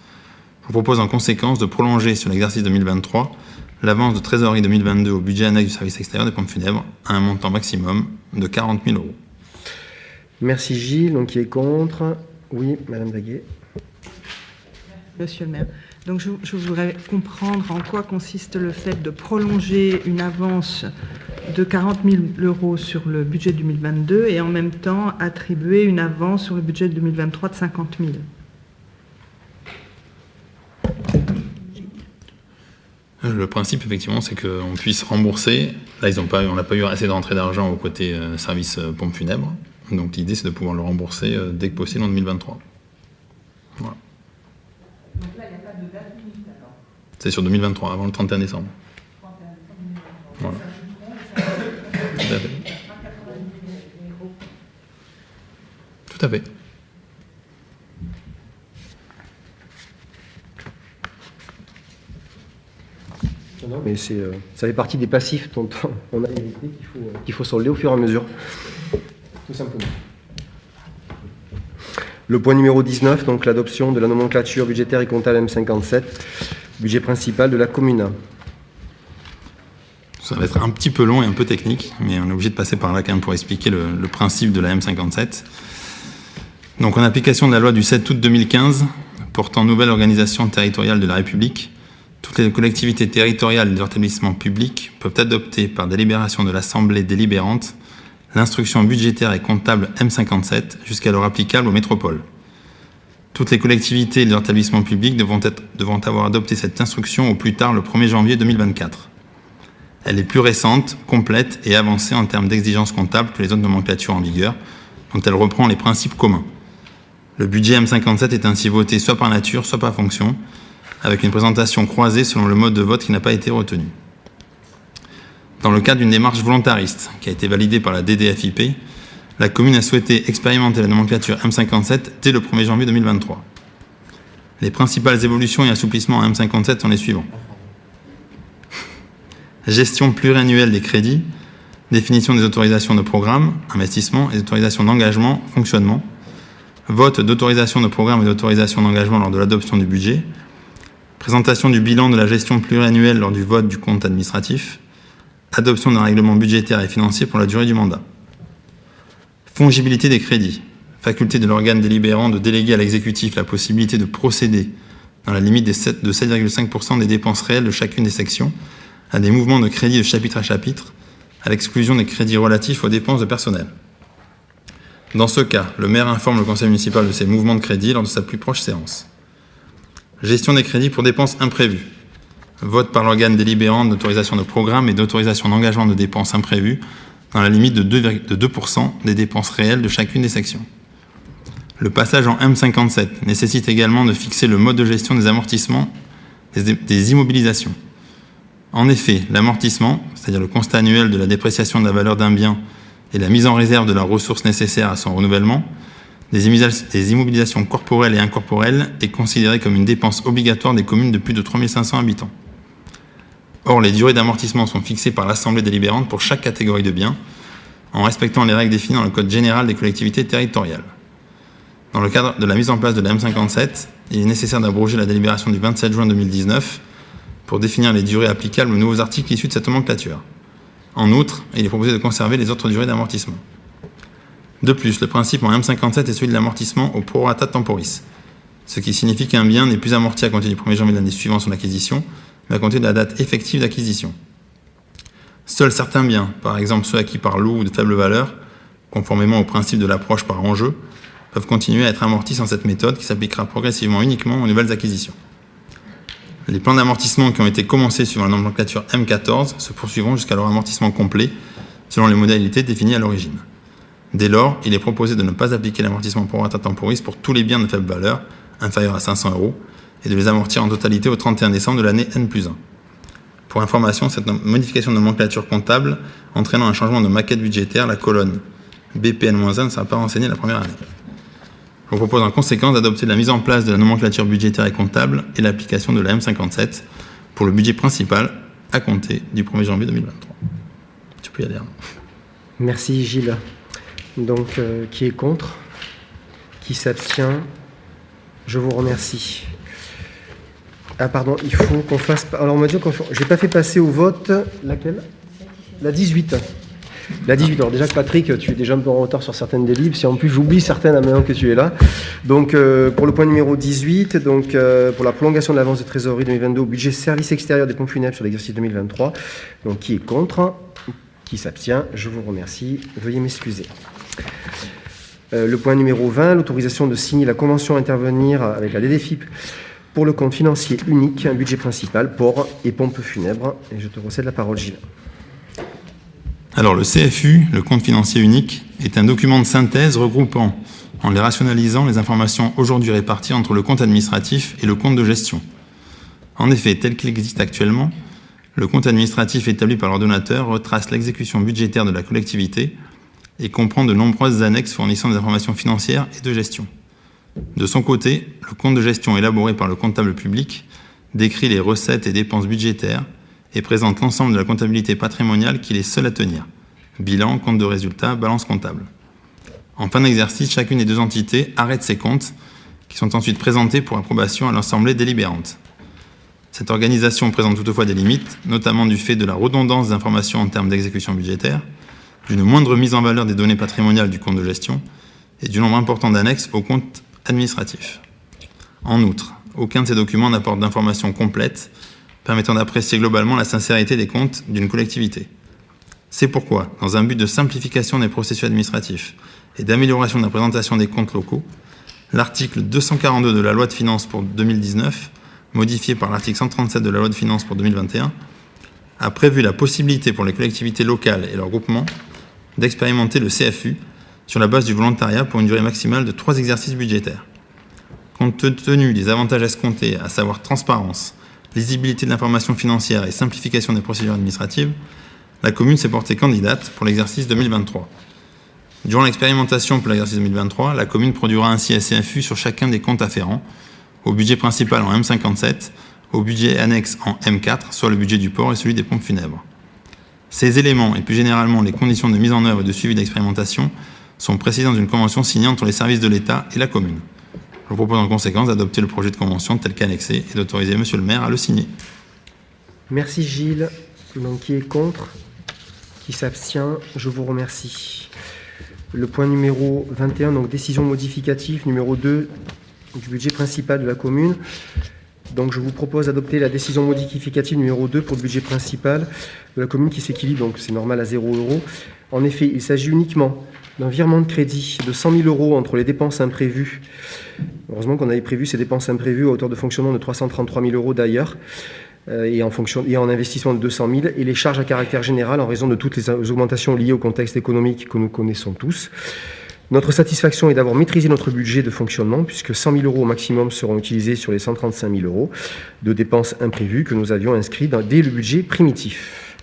Je vous propose en conséquence de prolonger sur l'exercice 2023 l'avance de trésorerie 2022 au budget annexe du service extérieur des pompes funèbres à un montant maximum de 40 000 €. Merci Gilles. Donc qui est contre? Oui, Madame Daguet. Monsieur le maire. Donc je voudrais comprendre en quoi consiste le fait de prolonger une avance de 40 000 € sur le budget 2022 et en même temps attribuer une avance sur le budget 2023 de 50 000. Le principe, effectivement, c'est qu'on puisse rembourser. Là, on n'a pas eu assez de rentrée d'argent au côté service pompes funèbres. Donc l'idée, c'est de pouvoir le rembourser dès que possible en 2023. Voilà. Donc là, il n'y a pas de date limite alors. C'est sur 2023, avant le 31 décembre. 31 décembre. Voilà. Tout à fait. Tout à fait. Non, mais ça fait partie des passifs dont on a hérité qu'il faut solder au fur et à mesure. Tout simplement. Le point numéro 19, donc l'adoption de la nomenclature budgétaire et comptable M57, budget principal de la commune. Ça va être un petit peu long et un peu technique, mais on est obligé de passer par là quand même pour expliquer le principe de la M57. Donc en application de la loi du 7 août 2015 portant nouvelle organisation territoriale de la République, toutes les collectivités territoriales et les établissements publics peuvent adopter par délibération de l'Assemblée délibérante l'instruction budgétaire et comptable M57 jusqu'alors applicable aux métropoles. Toutes les collectivités et les établissements publics devront avoir adopté cette instruction au plus tard le 1er janvier 2024. Elle est plus récente, complète et avancée en termes d'exigences comptables que les autres nomenclatures en vigueur, dont elle reprend les principes communs. Le budget M57 est ainsi voté soit par nature, soit par fonction, avec une présentation croisée selon le mode de vote qui n'a pas été retenu. Dans le cadre d'une démarche volontariste qui a été validée par la DDFiP, la commune a souhaité expérimenter la nomenclature M57 dès le 1er janvier 2023. Les principales évolutions et assouplissements en M57 sont les suivants. Gestion pluriannuelle des crédits, définition des autorisations de programme, investissement et des autorisations d'engagement, fonctionnement, vote d'autorisation de programme et d'autorisation d'engagement lors de l'adoption du budget, présentation du bilan de la gestion pluriannuelle lors du vote du compte administratif, adoption d'un règlement budgétaire et financier pour la durée du mandat. Fongibilité des crédits, faculté de l'organe délibérant de déléguer à l'exécutif la possibilité de procéder, dans la limite de 7,5% des dépenses réelles de chacune des sections, à des mouvements de crédits de chapitre à chapitre, à l'exclusion des crédits relatifs aux dépenses de personnel. Dans ce cas, le maire informe le conseil municipal de ces mouvements de crédit lors de sa plus proche séance. Gestion des crédits pour dépenses imprévues. Vote par l'organe délibérant d'autorisation de programme et d'autorisation d'engagement de dépenses imprévues dans la limite de 2% des dépenses réelles de chacune des sections. Le passage en M57 nécessite également de fixer le mode de gestion des amortissements des immobilisations. En effet, l'amortissement, c'est-à-dire le constat annuel de la dépréciation de la valeur d'un bien et la mise en réserve de la ressource nécessaire à son renouvellement, des immobilisations corporelles et incorporelles est considéré comme une dépense obligatoire des communes de plus de 3 500 habitants. Or, les durées d'amortissement sont fixées par l'Assemblée délibérante pour chaque catégorie de biens, en respectant les règles définies dans le Code général des collectivités territoriales. Dans le cadre de la mise en place de la M57, il est nécessaire d'abroger la délibération du 27 juin 2019 pour définir les durées applicables aux nouveaux articles issus de cette nomenclature. En outre, il est proposé de conserver les autres durées d'amortissement. De plus, le principe en M57 est celui de l'amortissement au prorata temporis, ce qui signifie qu'un bien n'est plus amorti à compter du 1er janvier de l'année suivant son acquisition, mais à compter de la date effective d'acquisition. Seuls certains biens, par exemple ceux acquis par lot ou de faible valeur, conformément au principe de l'approche par enjeu, peuvent continuer à être amortis sans cette méthode qui s'appliquera progressivement uniquement aux nouvelles acquisitions. Les plans d'amortissement qui ont été commencés suivant la nomenclature M14 se poursuivront jusqu'à leur amortissement complet, selon les modalités définies à l'origine. Dès lors, il est proposé de ne pas appliquer l'amortissement pro rata temporis pour tous les biens de faible valeur, inférieurs à 500 € et de les amortir en totalité au 31 décembre de l'année N+1. Pour information, cette modification de nomenclature comptable entraînant un changement de maquette budgétaire, la colonne BPN-1 ne sera pas renseigné la première année. Je vous propose en conséquence d'adopter la mise en place de la nomenclature budgétaire et comptable et l'application de la M57 pour le budget principal à compter du 1er janvier 2023. Tu peux y aller. Merci Gilles. Donc, qui est contre? Qui s'abstient? Je vous remercie. Ah pardon, il faut qu'on fasse... Alors on m'a dit que je n'ai pas fait passer au vote... Laquelle? La 18. La 18. Alors déjà que Patrick, tu es déjà un peu en retard sur certaines des livres. Si en plus j'oublie certaines à maintenant que tu es là. Donc pour le point numéro 18, donc, pour la prolongation de l'avance de trésorerie 2022 au budget service extérieur des pompes funèbres sur l'exercice 2023. Donc qui est contre? Qui s'abstient? Je vous remercie. Veuillez m'excuser. Le point numéro 20, l'autorisation de signer la convention à intervenir avec la DDFiP pour le compte financier unique, un budget principal, port et pompes funèbres. Et je te recède la parole, Gilles. Alors, le CFU, le compte financier unique, est un document de synthèse regroupant, en les rationalisant, les informations aujourd'hui réparties entre le compte administratif et le compte de gestion. En effet, tel qu'il existe actuellement, le compte administratif établi par l'ordonnateur retrace l'exécution budgétaire de la collectivité et comprend de nombreuses annexes fournissant des informations financières et de gestion. De son côté, le compte de gestion élaboré par le comptable public décrit les recettes et dépenses budgétaires et présente l'ensemble de la comptabilité patrimoniale qu'il est seul à tenir. Bilan, compte de résultat, balance comptable. En fin d'exercice, chacune des deux entités arrête ses comptes qui sont ensuite présentés pour approbation à l'Assemblée délibérante. Cette organisation présente toutefois des limites, notamment du fait de la redondance d'informations en termes d'exécution budgétaire, d'une moindre mise en valeur des données patrimoniales du compte de gestion et du nombre important d'annexes au compte administratif. En outre, aucun de ces documents n'apporte d'informations complètes permettant d'apprécier globalement la sincérité des comptes d'une collectivité. C'est pourquoi, dans un but de simplification des processus administratifs et d'amélioration de la présentation des comptes locaux, l'article 242 de la loi de finances pour 2019, modifié par l'article 137 de la loi de finances pour 2021, a prévu la possibilité pour les collectivités locales et leurs groupements d'expérimenter le CFU sur la base du volontariat pour une durée maximale de 3 exercices budgétaires. Compte tenu des avantages escomptés, à savoir transparence, lisibilité de l'information financière et simplification des procédures administratives, la commune s'est portée candidate pour l'exercice 2023. Durant l'expérimentation pour l'exercice 2023, la commune produira ainsi un CFU sur chacun des comptes afférents, au budget principal en M57, au budget annexe en M4, soit le budget du port et celui des pompes funèbres. Ces éléments, et plus généralement les conditions de mise en œuvre et de suivi d'expérimentation, sont précisés dans une convention signée entre les services de l'État et la commune. Je vous propose en conséquence d'adopter le projet de convention tel qu'annexé et d'autoriser Monsieur le maire à le signer. Merci Gilles. Donc, qui est contre? Qui s'abstient? Je vous remercie. Le point numéro 21, donc décision modificative numéro 2 du budget principal de la commune. Donc je vous propose d'adopter la décision modificative numéro 2 pour le budget principal de la commune qui s'équilibre, donc c'est normal, à 0 €. En effet, il s'agit uniquement d'un virement de crédit de 100 000 € entre les dépenses imprévues. Heureusement qu'on avait prévu ces dépenses imprévues à hauteur de fonctionnement de 333 000 € d'ailleurs, et en investissement de 200 000, et les charges à caractère général en raison de toutes les augmentations liées au contexte économique que nous connaissons tous. Notre satisfaction est d'avoir maîtrisé notre budget de fonctionnement, puisque 100 000 € au maximum seront utilisés sur les 135 000 € de dépenses imprévues que nous avions inscrits dès le budget primitif.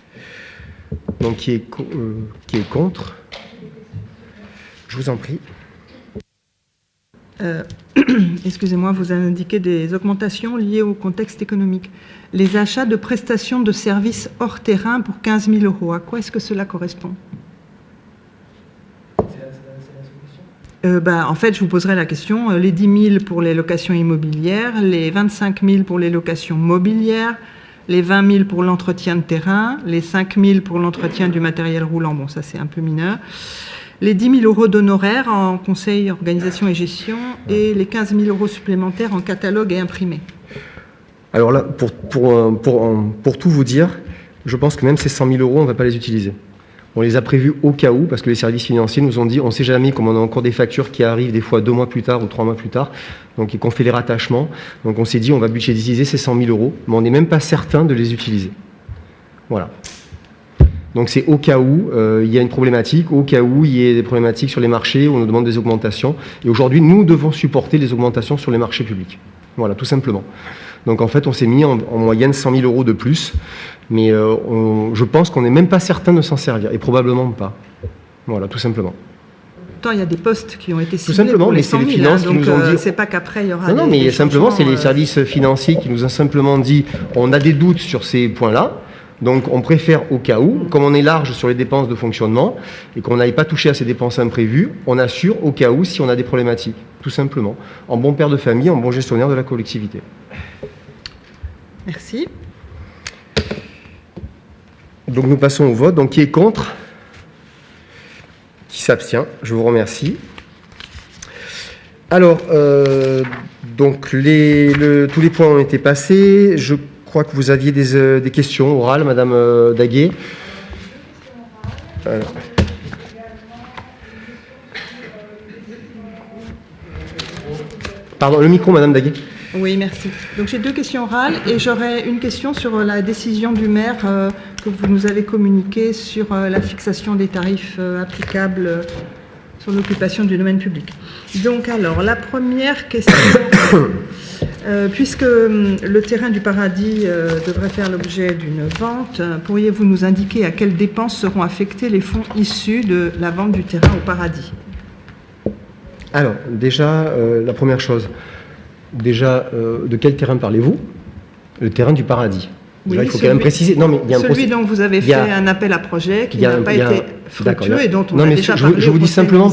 Donc, qui est contre? Je vous en prie. Excusez-moi, vous indiquez des augmentations liées au contexte économique. Les achats de prestations de services hors terrain pour 15 000 €, à quoi est-ce que cela correspond? En fait, je vous poserai la question. Les 10 000 pour les locations immobilières, les 25 000 pour les locations mobilières, les 20 000 pour l'entretien de terrain, les 5 000 pour l'entretien du matériel roulant, bon ça c'est un peu mineur, les 10 000 € d'honoraires en conseil, organisation et gestion et les 15 000 € supplémentaires en catalogue et imprimé. Alors là, pour tout vous dire, je pense que même ces 100 000 € on ne va pas les utiliser. On les a prévus au cas où, parce que les services financiers nous ont dit, on ne sait jamais, comme on a encore des factures qui arrivent des fois 2 mois plus tard ou 3 mois plus tard, donc et qu'on fait les rattachements. Donc on s'est dit, on va budgétiser ces 100 000 €, mais on n'est même pas certain de les utiliser. Voilà. Donc c'est au cas où il y a une problématique, au cas où il y a des problématiques sur les marchés, où on nous demande des augmentations. Et aujourd'hui, nous devons supporter les augmentations sur les marchés publics. Voilà, tout simplement. Donc en fait, on s'est mis en moyenne 100 000 € de plus, mais je pense qu'on n'est même pas certain de s'en servir, et probablement pas. Voilà, tout simplement. pourtant, il y a des postes qui ont été ciblés simplement, pour les mais c'est 100 000. les finances qui nous ont dit... c'est pas qu'après, il y aura Non, des mais simplement, c'est les changements, services financiers qui nous ont simplement dit on a des doutes sur ces points-là, donc on préfère au cas où, comme on est large sur les dépenses de fonctionnement et qu'on n'aille pas toucher à ces dépenses imprévues, on assure au cas où si on a des problématiques, tout simplement, en bon père de famille, en bon gestionnaire de la collectivité. Merci. Donc nous passons au vote. Donc qui est contre? Qui s'abstient? Je vous remercie. Alors, donc tous les points ont été passés. Je crois que vous aviez des questions orales, Madame Daguet. Alors. Pardon, le micro, Madame Daguet. Oui, merci. Donc j'ai 2 questions orales et j'aurais une question sur la décision du maire que vous nous avez communiquée sur la fixation des tarifs applicables sur l'occupation du domaine public. Donc alors, la première question, puisque le terrain du Paradis devrait faire l'objet d'une vente, pourriez-vous nous indiquer à quelles dépenses seront affectés les fonds issus de la vente du terrain au Paradis? Alors, déjà, la première chose, de quel terrain parlez-vous? Le terrain du Paradis. Oui, il faut quand même préciser. Non, mais il y a celui dont vous avez fait un appel à projet qui n'a pas été fructueux et dont on a déjà parlé. Je vous dis simplement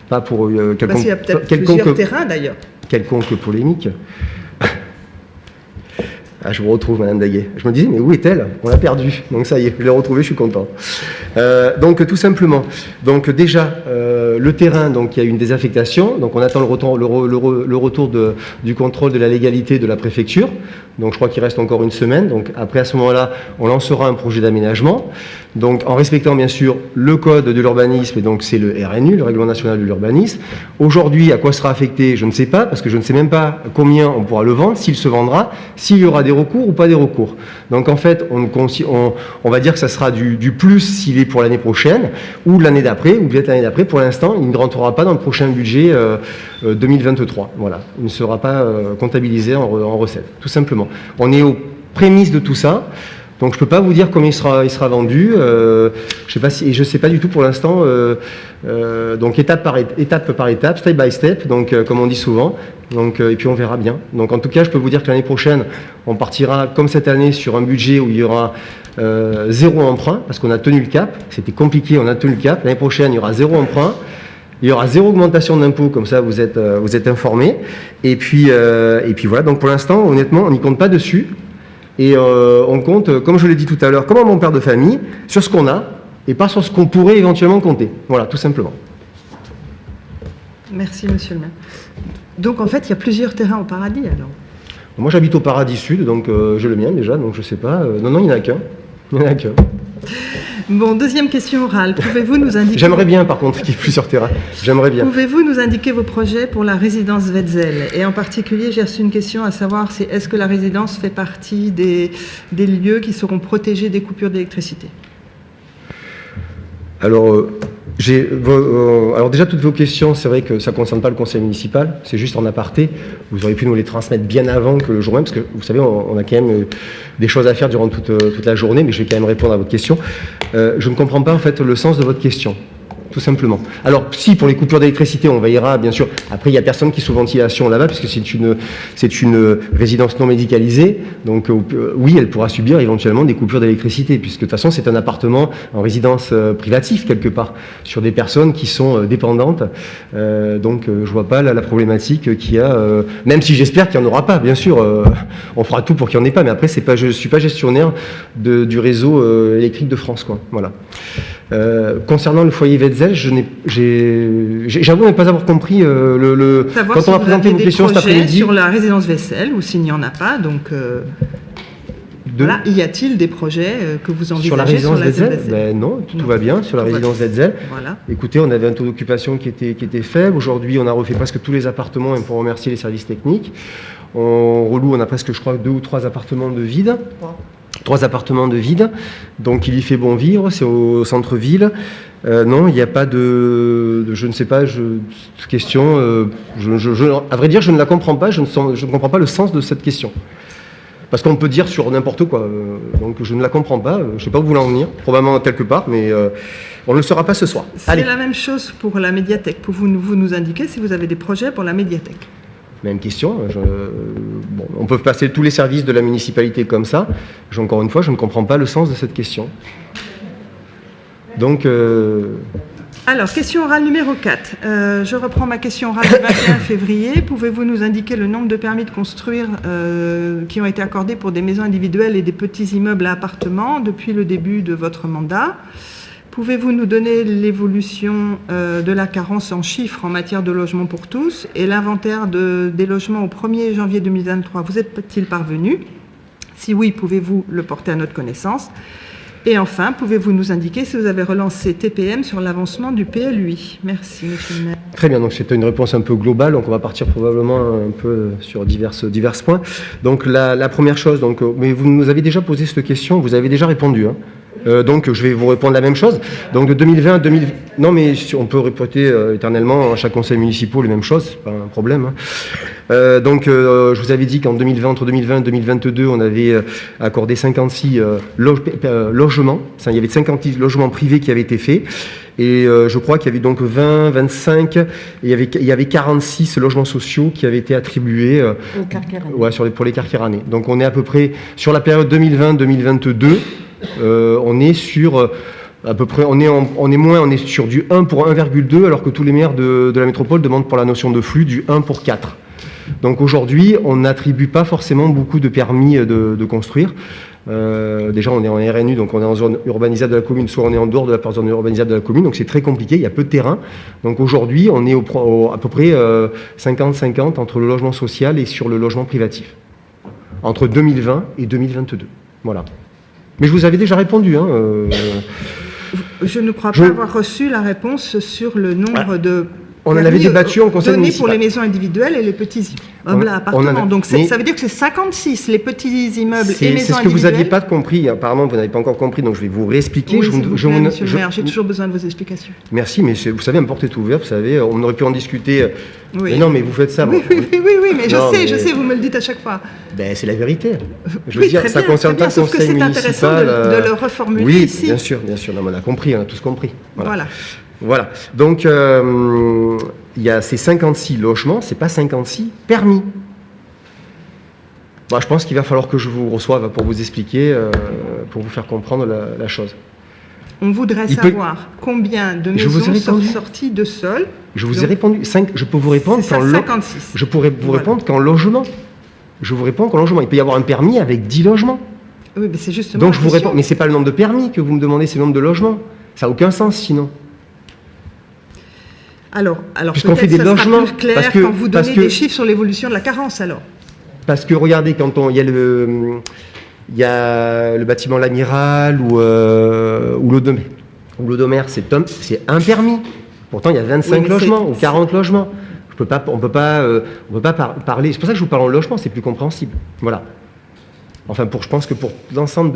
pas pour quelconque... Parce qu'il y a peut-être plusieurs terrains d'ailleurs. Quelconque polémique. Ah, je vous retrouve, Madame Daguet. Je me disais, mais où est-elle? On l'a perdue. Donc ça y est, je l'ai retrouvée, je suis content. Donc tout simplement, donc déjà, le terrain, donc il y a une désaffectation. Donc on attend le retour du contrôle de la légalité de la préfecture. Donc je crois qu'il reste encore une semaine. Donc après, à ce moment-là, on lancera un projet d'aménagement. Donc en respectant bien sûr le code de l'urbanisme, et donc c'est le RNU, le Règlement national de l'urbanisme. Aujourd'hui, à quoi sera affecté, je ne sais pas, parce que je ne sais même pas combien on pourra le vendre, s'il se vendra, s'il y aura des recours ou pas des recours. Donc en fait, on va dire que ça sera du plus s'il est pour l'année prochaine, ou l'année d'après, ou peut-être l'année d'après. Pour l'instant, il ne rentrera pas dans le prochain budget 2023. Voilà, il ne sera pas comptabilisé en recettes, tout simplement. On est aux prémices de tout ça. Donc je ne peux pas vous dire combien il sera vendu. Je ne sais pas du tout pour l'instant. Donc étape par étape, step by step. Donc comme on dit souvent. Donc et puis on verra bien. Donc en tout cas, je peux vous dire que l'année prochaine, on partira comme cette année sur un budget où il y aura 0 emprunt parce qu'on a tenu le cap. C'était compliqué, on a tenu le cap. L'année prochaine, il y aura 0 emprunt. Il y aura 0 augmentation d'impôts, comme ça vous êtes informés. Et puis voilà. Donc pour l'instant, honnêtement, on n'y compte pas dessus. Et on compte, comme je l'ai dit tout à l'heure, comme un bon père de famille, sur ce qu'on a et pas sur ce qu'on pourrait éventuellement compter. Voilà, tout simplement. Merci, monsieur le maire. Donc, en fait, il y a plusieurs terrains au Paradis, alors? Moi, j'habite au Paradis Sud, donc j'ai le mien déjà, donc je ne sais pas. Non, il n'y en a qu'un. Il n'y en a qu'un. Bon, deuxième question orale. Pouvez-vous nous indiquer... J'aimerais bien, par contre, qu'il y ait plusieurs terrains. J'aimerais bien. Pouvez-vous nous indiquer vos projets pour la résidence Wetzel? Et en particulier, j'ai reçu une question à savoir si est-ce que la résidence fait partie des lieux qui seront protégés des coupures d'électricité? Alors, alors déjà, toutes vos questions, c'est vrai que ça ne concerne pas le conseil municipal, c'est juste en aparté. Vous auriez pu nous les transmettre bien avant que le jour même, parce que vous savez, on a quand même des choses à faire durant toute la journée, mais je vais quand même répondre à votre question. Je ne comprends pas en fait le sens de votre question, tout simplement. Alors, si pour les coupures d'électricité, on veillera, bien sûr. Après, il n'y a personne qui est sous ventilation là-bas, puisque c'est une résidence non médicalisée. Donc, oui, elle pourra subir éventuellement des coupures d'électricité, puisque de toute façon, c'est un appartement en résidence privative, quelque part, sur des personnes qui sont dépendantes. Donc, je ne vois pas la problématique qu'il y a, même si j'espère qu'il n'y en aura pas, bien sûr. On fera tout pour qu'il n'y en ait pas, mais après, je ne suis pas gestionnaire du réseau électrique de France, quoi. Voilà. Concernant le foyer Wetzel, j'avoue ne pas avoir compris quand on a présenté vos questions cet après-midi. Sur la résidence Wetzel, ou s'il n'y en a pas, donc voilà, y a-t-il des projets que vous envisagez sur la résidence Wetzel? Non, tout va bien sur la résidence Wetzel. Voilà. Écoutez, on avait un taux d'occupation qui était faible. Aujourd'hui, on a refait presque tous les appartements, et pour remercier les services techniques. On a presque, je crois, 2 ou 3 appartements de vide. 3 appartements de vide, donc il y fait bon vivre, c'est au centre-ville. Non, il n'y a pas je ne sais pas, question, à vrai dire, je ne la comprends pas, je ne comprends pas le sens de cette question. Parce qu'on peut dire sur n'importe quoi, donc je ne la comprends pas, je ne sais pas où vous voulez en venir, probablement quelque part, mais on ne le saura pas ce soir. C'est la même chose pour la médiathèque. Vous nous indiquer si vous avez des projets pour la médiathèque. Même question, on peut passer tous les services de la municipalité comme ça, encore une fois, je ne comprends pas le sens de cette question. Donc... Alors, question orale numéro 4. Je reprends ma question orale du 21 février. Pouvez-vous nous indiquer le nombre de permis de construire qui ont été accordés pour des maisons individuelles et des petits immeubles à appartements depuis le début de votre mandat? Pouvez-vous nous donner l'évolution de la carence en chiffres en matière de logement pour tous et l'inventaire des logements au 1er janvier 2023? Vous êtes-il parvenu? Si oui, pouvez-vous le porter à notre connaissance? Et enfin, pouvez-vous nous indiquer si vous avez relancé TPM sur l'avancement du PLUI? Merci, monsieur le maire. Très bien, donc c'était une réponse un peu globale, donc on va partir probablement un peu sur divers points. Donc la première chose, mais vous nous avez déjà posé cette question, vous avez déjà répondu, hein. Donc je vais vous répondre la même chose. Donc de 2020 à 2020, non mais on peut répéter éternellement à chaque conseil municipal les mêmes choses, c'est pas un problème. Hein. Je vous avais dit qu'en 2020, entre 2020 et 2022, on avait accordé 56 logements. Il y avait 56 logements privés qui avaient été faits. Et je crois qu'il y avait donc 20, 25, et il y avait 46 logements sociaux qui avaient été attribués pour les Carqueranais. Donc on est à peu près, sur la période 2020-2022, on est sur à peu près, on est sur du 1 pour 1,2, alors que tous les maires de la métropole demandent pour la notion de flux du 1 pour 4. Donc aujourd'hui, on n'attribue pas forcément beaucoup de permis de construire. Déjà, on est en RNU, donc on est en zone urbanisable de la commune, soit on est en dehors de la zone urbanisable de la commune, donc c'est très compliqué, il y a peu de terrain. Donc aujourd'hui, on est à peu près 50-50 entre le logement social et sur le logement privatif, entre 2020 et 2022. Voilà. Mais je vous avais déjà répondu. Hein, Je ne crois pas avoir reçu la réponse sur le nombre de... On en avait débattu en conseil municipal. Pour les maisons individuelles et les petits immeubles à appartements. Donc ça veut dire que c'est 56, les petits immeubles et maisons individuelles. C'est ce que vous n'aviez pas compris. Apparemment, vous n'avez pas encore compris, donc je vais vous réexpliquer. Oui, monsieur le maire, j'ai toujours besoin de vos explications. Merci, mais vous savez, ma porte est ouverte, vous savez, on aurait pu en discuter. Oui. Mais non, mais vous faites ça. Oui, mais je sais, vous me le dites à chaque fois. Ben, c'est la vérité. Je veux dire, ça ne concerne pas le conseil municipal. C'est intéressant de le reformuler ici. Oui, bien sûr. Non, on a compris, on a tous compris. Voilà. Donc, il y a ces 56 logements, c'est pas 56 permis. Bon, je pense qu'il va falloir que je vous reçoive pour vous expliquer, pour vous faire comprendre la chose. On voudrait savoir combien de maisons sont sorties de sol. Je vous ai répondu. Je peux vous répondre qu'en 56. Je pourrais vous répondre qu'en logement. Je vous réponds qu'en logement. Il peut y avoir un permis avec 10 logements. Oui, mais c'est justement. Donc je vous réponds. Mais c'est pas le nombre de permis que vous me demandez, c'est le nombre de logements. Ça n'a aucun sens sinon. Alors puisqu'on fait des logements, plus clair quand vous donnez des chiffres sur l'évolution de la carence, alors. Parce que regardez, quand il y a le bâtiment L'Amiral ou l'Odomer, c'est un permis. Pourtant, il y a 25 logements ou 40 logements. On peut pas parler. C'est pour ça que je vous parle en logement, c'est plus compréhensible. Voilà. Enfin, je pense que pour l'ensemble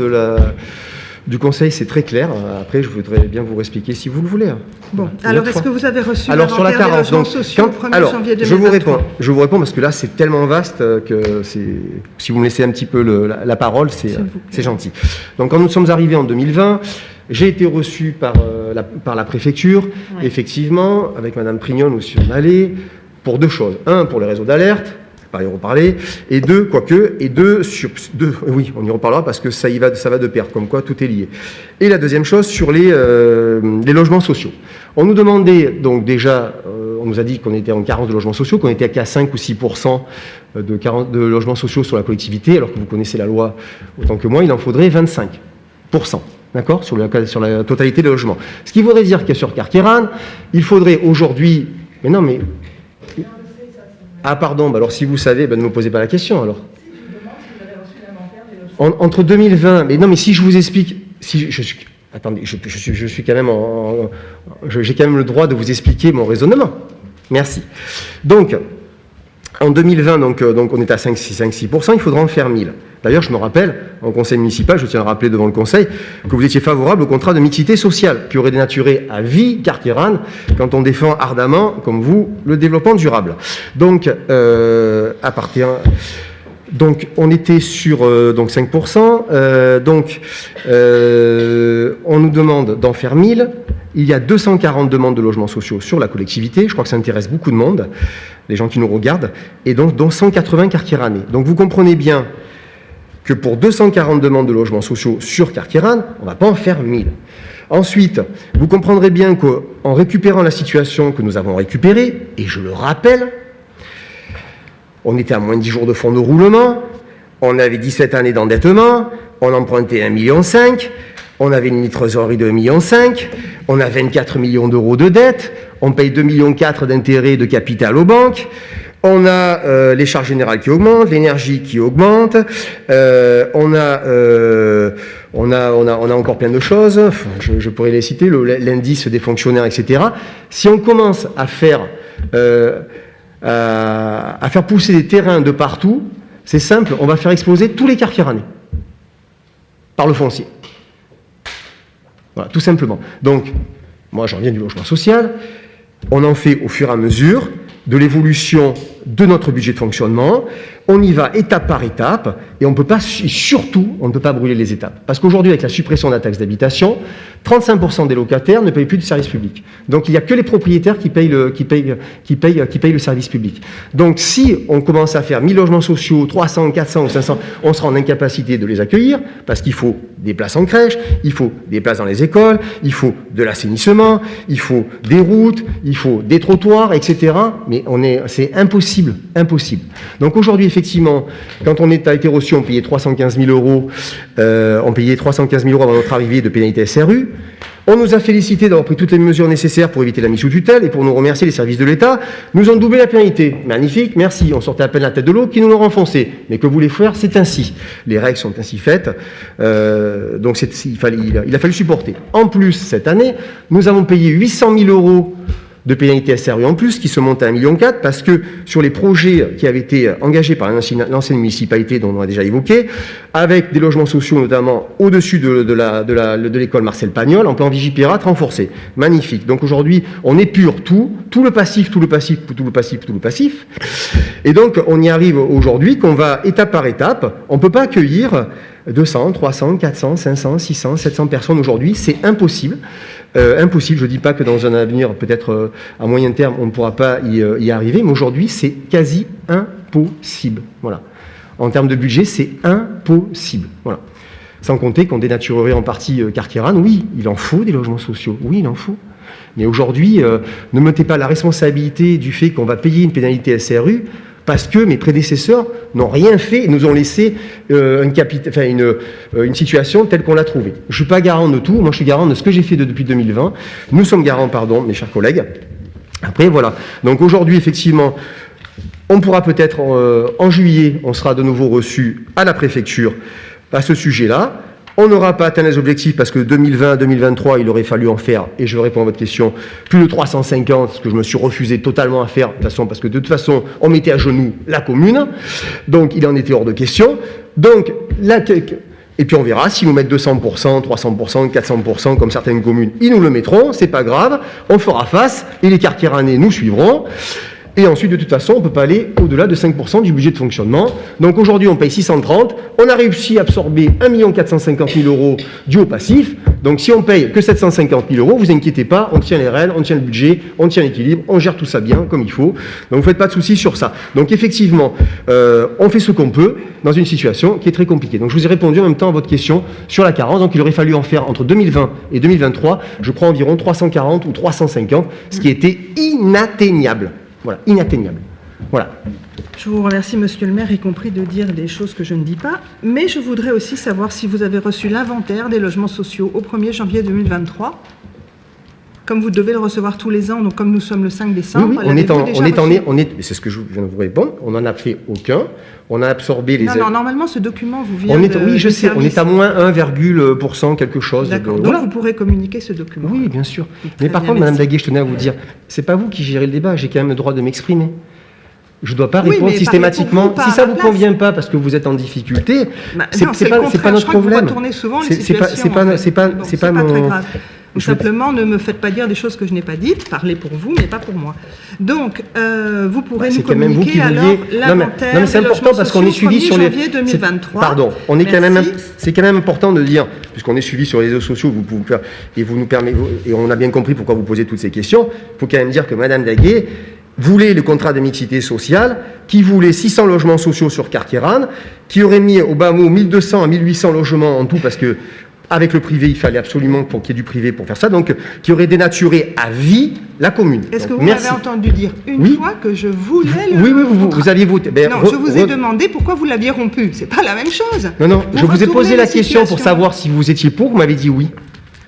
du conseil, c'est très clair. Après, je voudrais bien vous expliquer si vous le voulez. Bon, alors est-ce que vous avez reçu sur la carence, des logements sociaux au 1er janvier 2023 je vous réponds parce que là, c'est tellement vaste que si vous me laissez un petit peu la parole, c'est gentil. Donc, quand nous sommes arrivés en 2020, j'ai été reçu par la préfecture, effectivement, avec Madame Prignon, nous sommes allés pour deux choses. Un, pour les réseaux d'alerte, pas y reparler, et deux, oui, on y reparlera parce que ça va de pair, comme quoi tout est lié. Et la deuxième chose, sur les logements sociaux. On nous demandait, donc déjà, on nous a dit qu'on était en carence de logements sociaux, qu'on était qu'à 5 ou 6% de logements sociaux sur la collectivité, alors que vous connaissez la loi autant que moi, il en faudrait 25%. D'accord, sur la totalité des logements. Ce qui voudrait dire que sur Carqueiranne, il faudrait aujourd'hui... Mais non, mais... Ah pardon, alors si vous savez, ne me posez pas la question alors. Entre 2020, mais non, mais si je vous explique... Attendez, je suis quand même j'ai quand même le droit de vous expliquer mon raisonnement. Merci. Donc, en 2020, donc on est à 5-6%, il faudra en faire 1000. D'ailleurs, je me rappelle, en conseil municipal, je tiens à rappeler devant le conseil, que vous étiez favorable au contrat de mixité sociale, qui aurait dénaturé à vie Carqueiranne, quand on défend ardemment, comme vous, le développement durable. Donc, Donc, on était sur 5%. On nous demande d'en faire 1000. Il y a 240 demandes de logements sociaux sur la collectivité. Je crois que ça intéresse beaucoup de monde, les gens qui nous regardent, et donc dont 180 Carqueiranais. Donc, vous comprenez bien que pour 240 demandes de logements sociaux sur Carqueiranne, on ne va pas en faire 1000. Ensuite, vous comprendrez bien qu'en récupérant la situation que nous avons récupérée, et je le rappelle, on était à moins de 10 jours de fonds de roulement, on avait 17 années d'endettement, on empruntait 1,5 million, on avait une trésorerie de 1,5 million, on a 24 millions d'euros de dette, on paye 2,4 millions d'intérêts de capital aux banques, on a les charges générales qui augmentent, l'énergie qui augmente, on a encore plein de choses, enfin, je pourrais les citer, l'indice des fonctionnaires, etc. Si on commence à faire pousser des terrains de partout, c'est simple, on va faire exploser tous les Carqueiranais par le foncier. Voilà, tout simplement. Donc, moi j'en viens du logement social, on en fait au fur et à mesure de l'évolution de notre budget de fonctionnement, on y va étape par étape, et on ne peut pas brûler les étapes. Parce qu'aujourd'hui, avec la suppression de la taxe d'habitation, 35% des locataires ne payent plus de service public. Donc il n'y a que les propriétaires qui payent le service public. Donc si on commence à faire 1000 logements sociaux, 300, 400 ou 500, on sera en incapacité de les accueillir, parce qu'il faut des places en crèche, il faut des places dans les écoles, il faut de l'assainissement, il faut des routes, il faut des trottoirs, etc. Mais c'est impossible. Donc aujourd'hui, effectivement, quand on a été reçu, on payait 315 000 euros, avant notre arrivée de pénalité SRU. On nous a félicité d'avoir pris toutes les mesures nécessaires pour éviter la mise sous tutelle et pour nous remercier, les services de l'État nous ont doublé la pénalité. Magnifique, merci. On sortait à peine la tête de l'eau, qui nous l'ont renfoncé. Mais que voulez faire, c'est ainsi. Les règles sont ainsi faites. Donc il a fallu supporter. En plus, cette année, nous avons payé 800 000 euros de pénalité SRU en plus, qui se monte à 1,4 million, parce que sur les projets qui avaient été engagés par l'ancienne municipalité, dont on a déjà évoqué, avec des logements sociaux notamment au-dessus de l'école Marcel Pagnol, en plan Vigipirate renforcé. Magnifique. Donc aujourd'hui, on épure tout le passif. Et donc, on y arrive aujourd'hui qu'on va étape par étape. On ne peut pas accueillir 200, 300, 400, 500, 600, 700 personnes aujourd'hui. C'est impossible. Impossible, je ne dis pas que dans un avenir, peut-être à moyen terme, on ne pourra pas y arriver, mais aujourd'hui, c'est quasi impossible. Voilà. En termes de budget, c'est impossible. Voilà. Sans compter qu'on dénaturerait en partie Carqueiranne. Oui, il en faut des logements sociaux. Oui, il en faut. Mais aujourd'hui, ne mettez pas la responsabilité du fait qu'on va payer une pénalité SRU parce que mes prédécesseurs n'ont rien fait et nous ont laissé une situation telle qu'on l'a trouvée. Je ne suis pas garant de tout, moi je suis garant de ce que j'ai fait depuis 2020. Nous sommes garants, mes chers collègues. Après, voilà. Donc aujourd'hui, effectivement, on pourra peut-être, en juillet, on sera de nouveau reçu à la préfecture à ce sujet-là. On n'aura pas atteint les objectifs parce que 2020-2023, il aurait fallu en faire, et je réponds à votre question, plus de 350, ce que je me suis refusé totalement à faire, parce que de toute façon, on mettait à genoux la commune, donc il en était hors de question. Donc, et puis on verra, s'ils nous mettent 200%, 300%, 400%, comme certaines communes, ils nous le mettront, c'est pas grave, on fera face, et les Carqueiranais nous suivront. Et ensuite, de toute façon, on ne peut pas aller au-delà de 5% du budget de fonctionnement. Donc aujourd'hui, on paye 630. On a réussi à absorber 1 450 000 euros du haut passif. Donc si on paye que 750 000 euros, vous inquiétez pas, on tient les règles, on tient le budget, on tient l'équilibre, on gère tout ça bien, comme il faut. Donc vous ne faites pas de soucis sur ça. Donc effectivement, on fait ce qu'on peut dans une situation qui est très compliquée. Donc je vous ai répondu en même temps à votre question sur la carence. Donc il aurait fallu en faire entre 2020 et 2023, je crois environ 340 ou 350, ce qui était inatteignable. Voilà, inatteignable. Voilà. Je vous remercie, monsieur le maire, y compris de dire des choses que je ne dis pas, mais je voudrais aussi savoir si vous avez reçu l'inventaire des logements sociaux au 1er janvier 2023. Comme vous devez le recevoir tous les ans, donc comme nous sommes le 5 décembre... Oui, c'est ce que je viens de vous répondre, on n'en a fait aucun, on a absorbé les... Non, normalement, ce document vous vient oui, je sais, on est à moins 1,% quelque chose. D'accord, donc vous pourrez communiquer ce document. Oui, bien sûr. Mais par contre, Madame Daguet, je tenais à vous dire, c'est pas vous qui gérez le débat, j'ai quand même le droit de m'exprimer. Je ne dois pas répondre systématiquement. Si ça ne vous convient pas parce que vous êtes en difficulté, c'est pas notre problème. C'est pas très grave. Donc simplement, ne me faites pas dire des choses que je n'ai pas dites, parlez pour vous, mais pas pour moi. Donc, vous pourrez nous communiquer alors l'inventaire non, mais c'est important parce qu'on est suivi sur les... janvier 2023. Pardon, on est quand même, c'est quand même important de dire, puisqu'on est suivi sur les réseaux sociaux, vous pouvez faire, et vous nous permettez, et on a bien compris pourquoi vous posez toutes ces questions, il faut quand même dire que Madame Daguet voulait le contrat de mixité sociale, qui voulait 600 logements sociaux sur Carqueiranne, qui aurait mis au bas mot 1200 à 1800 logements en tout, parce que avec le privé, il fallait absolument qu'il y ait du privé pour faire ça, donc qui aurait dénaturé à vie la commune. Est-ce que vous m'avez entendu dire une fois que je voulais le Oui, vous aviez voté. Non, je vous ai demandé pourquoi vous l'aviez rompu. C'est pas la même chose. Non, je vous ai posé la question pour savoir si vous étiez pour, vous m'avez dit oui.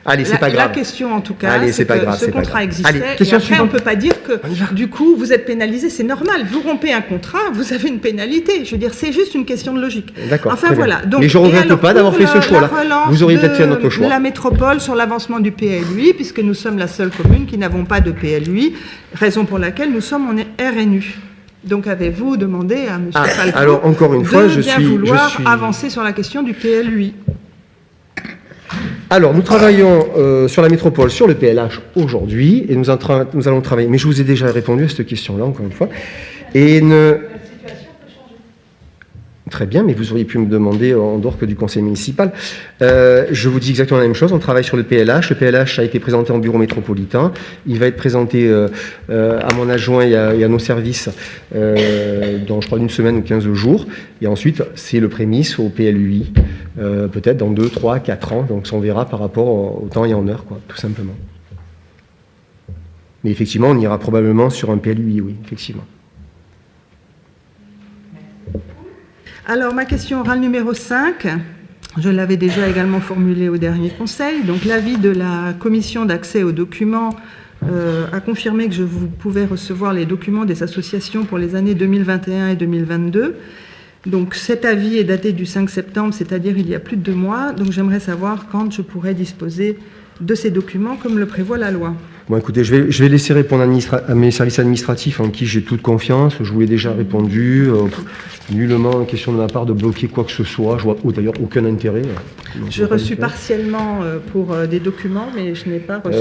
Allez, c'est pas grave. La question, en tout cas, c'est que ce contrat existait. Allez, et après, on ne peut pas dire que, du coup, vous êtes pénalisé. C'est normal. Vous rompez un contrat, vous avez une pénalité. Je veux dire, c'est juste une question de logique. D'accord. Enfin, voilà. Donc, mais je ne regrette pas d'avoir fait ce choix-là. Vous auriez peut-être fait un autre choix. La métropole sur l'avancement du PLUI, puisque nous sommes la seule commune qui n'avons pas de PLUI, raison pour laquelle nous sommes en RNU. Donc, avez-vous demandé à M. Falco alors, encore une fois, de bien vouloir avancer sur la question du PLUI? Alors, nous travaillons sur la métropole, sur le PLH aujourd'hui, et nous allons travailler. Mais je vous ai déjà répondu à cette question-là, encore une fois. Et la situation peut changer. Très bien, mais vous auriez pu me demander en dehors que du conseil municipal. Je vous dis exactement la même chose. On travaille sur le PLH. Le PLH a été présenté en bureau métropolitain. Il va être présenté à mon adjoint et à nos services dans, je crois, une semaine ou 15 jours. Et ensuite, c'est le prémisse au PLUI. Peut-être dans 2, 3, 4 ans, donc on verra par rapport au temps et en heure, quoi, tout simplement. Mais effectivement, on ira probablement sur un PLUI, oui, effectivement. Alors, ma question orale numéro 5, je l'avais déjà également formulée au dernier conseil. Donc, l'avis de la commission d'accès aux documents a confirmé que vous pouvez recevoir les documents des associations pour les années 2021 et 2022. Donc cet avis est daté du 5 septembre, c'est-à-dire il y a plus de 2 mois. Donc j'aimerais savoir quand je pourrais disposer de ces documents comme le prévoit la loi. Bon, écoutez, je vais laisser répondre à mes services administratifs en qui j'ai toute confiance. Je vous l'ai déjà répondu. Nullement question de ma part de bloquer quoi que ce soit. Je vois d'ailleurs aucun intérêt. J'ai reçu partiellement pour des documents, mais je n'ai pas reçu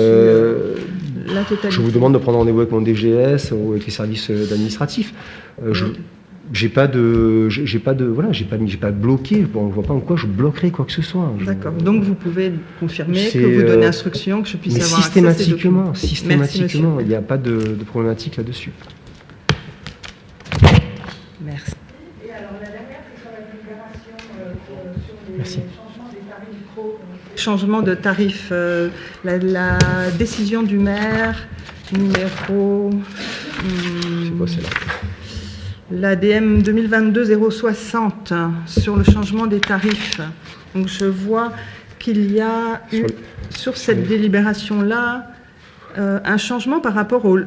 la totalité. Je vous demande de prendre rendez-vous avec mon DGS ou avec les services administratifs. J'ai pas bloqué. Bon, on ne voit pas en quoi je bloquerai quoi que ce soit. D'accord. Donc vous pouvez confirmer que vous donnez instruction que je puisse avoir accès à ces documents. Systématiquement, il n'y a pas de problématique là-dessus. Merci. Et alors la dernière, c'est sur la délibération sur les changements de tarifs. La décision du maire numéro. C'est quoi celle-là? L'ADM 2022-060 sur le changement des tarifs. Donc je vois qu'il y a eu sur cette délibération-là un changement par rapport aux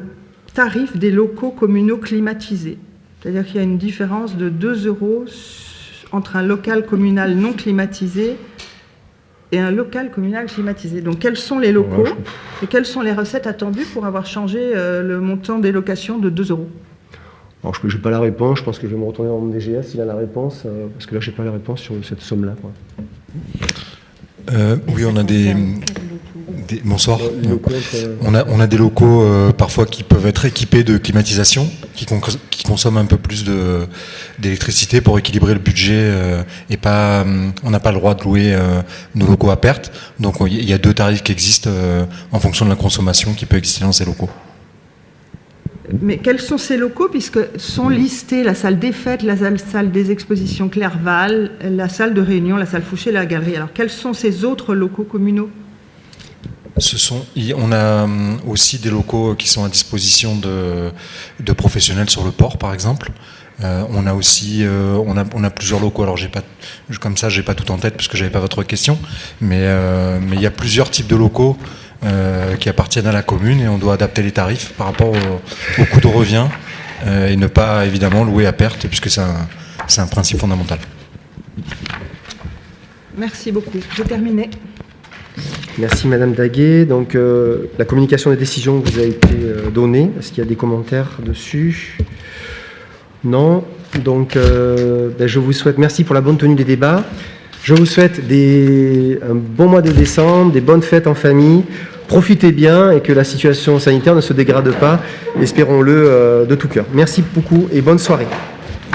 tarifs des locaux communaux climatisés. C'est-à-dire qu'il y a une différence de 2 € entre un local communal non climatisé et un local communal climatisé. Donc quels sont les locaux et quelles sont les recettes attendues pour avoir changé le montant des locations de 2 €? Alors, je n'ai pas la réponse, je pense que je vais me retourner dans mon DGS s'il a la réponse, parce que là, je n'ai pas la réponse sur cette somme-là. Oui, on a bonsoir. On a des locaux parfois qui peuvent être équipés de climatisation, qui consomment un peu plus d'électricité pour équilibrer le budget et pas. On n'a pas le droit de louer nos locaux à perte. Donc il y a 2 tarifs qui existent en fonction de la consommation qui peut exister dans ces locaux. Mais quels sont ces locaux, puisque sont listés la salle des fêtes, la salle des expositions Clerval, la salle de réunion, la salle Fouché, la galerie. Alors quels sont ces autres locaux communaux? On a aussi des locaux qui sont à disposition de professionnels sur le port, par exemple. On a aussi, on a plusieurs locaux. Alors comme ça, j'ai pas tout en tête parce que j'avais pas votre question, mais il y a plusieurs types de locaux qui appartiennent à la commune et on doit adapter les tarifs par rapport au coût de revient et ne pas évidemment louer à perte puisque c'est un principe fondamental. Merci beaucoup. J'ai terminé. Merci Madame Daguet. Donc la communication des décisions vous a été donnée. Est-ce qu'il y a des commentaires dessus? Non. Donc je vous souhaite, merci pour la bonne tenue des débats. Je vous souhaite un bon mois de décembre, des bonnes fêtes en famille. profitez bien et que la situation sanitaire ne se dégrade pas, espérons-le de tout cœur. Merci beaucoup et bonne soirée.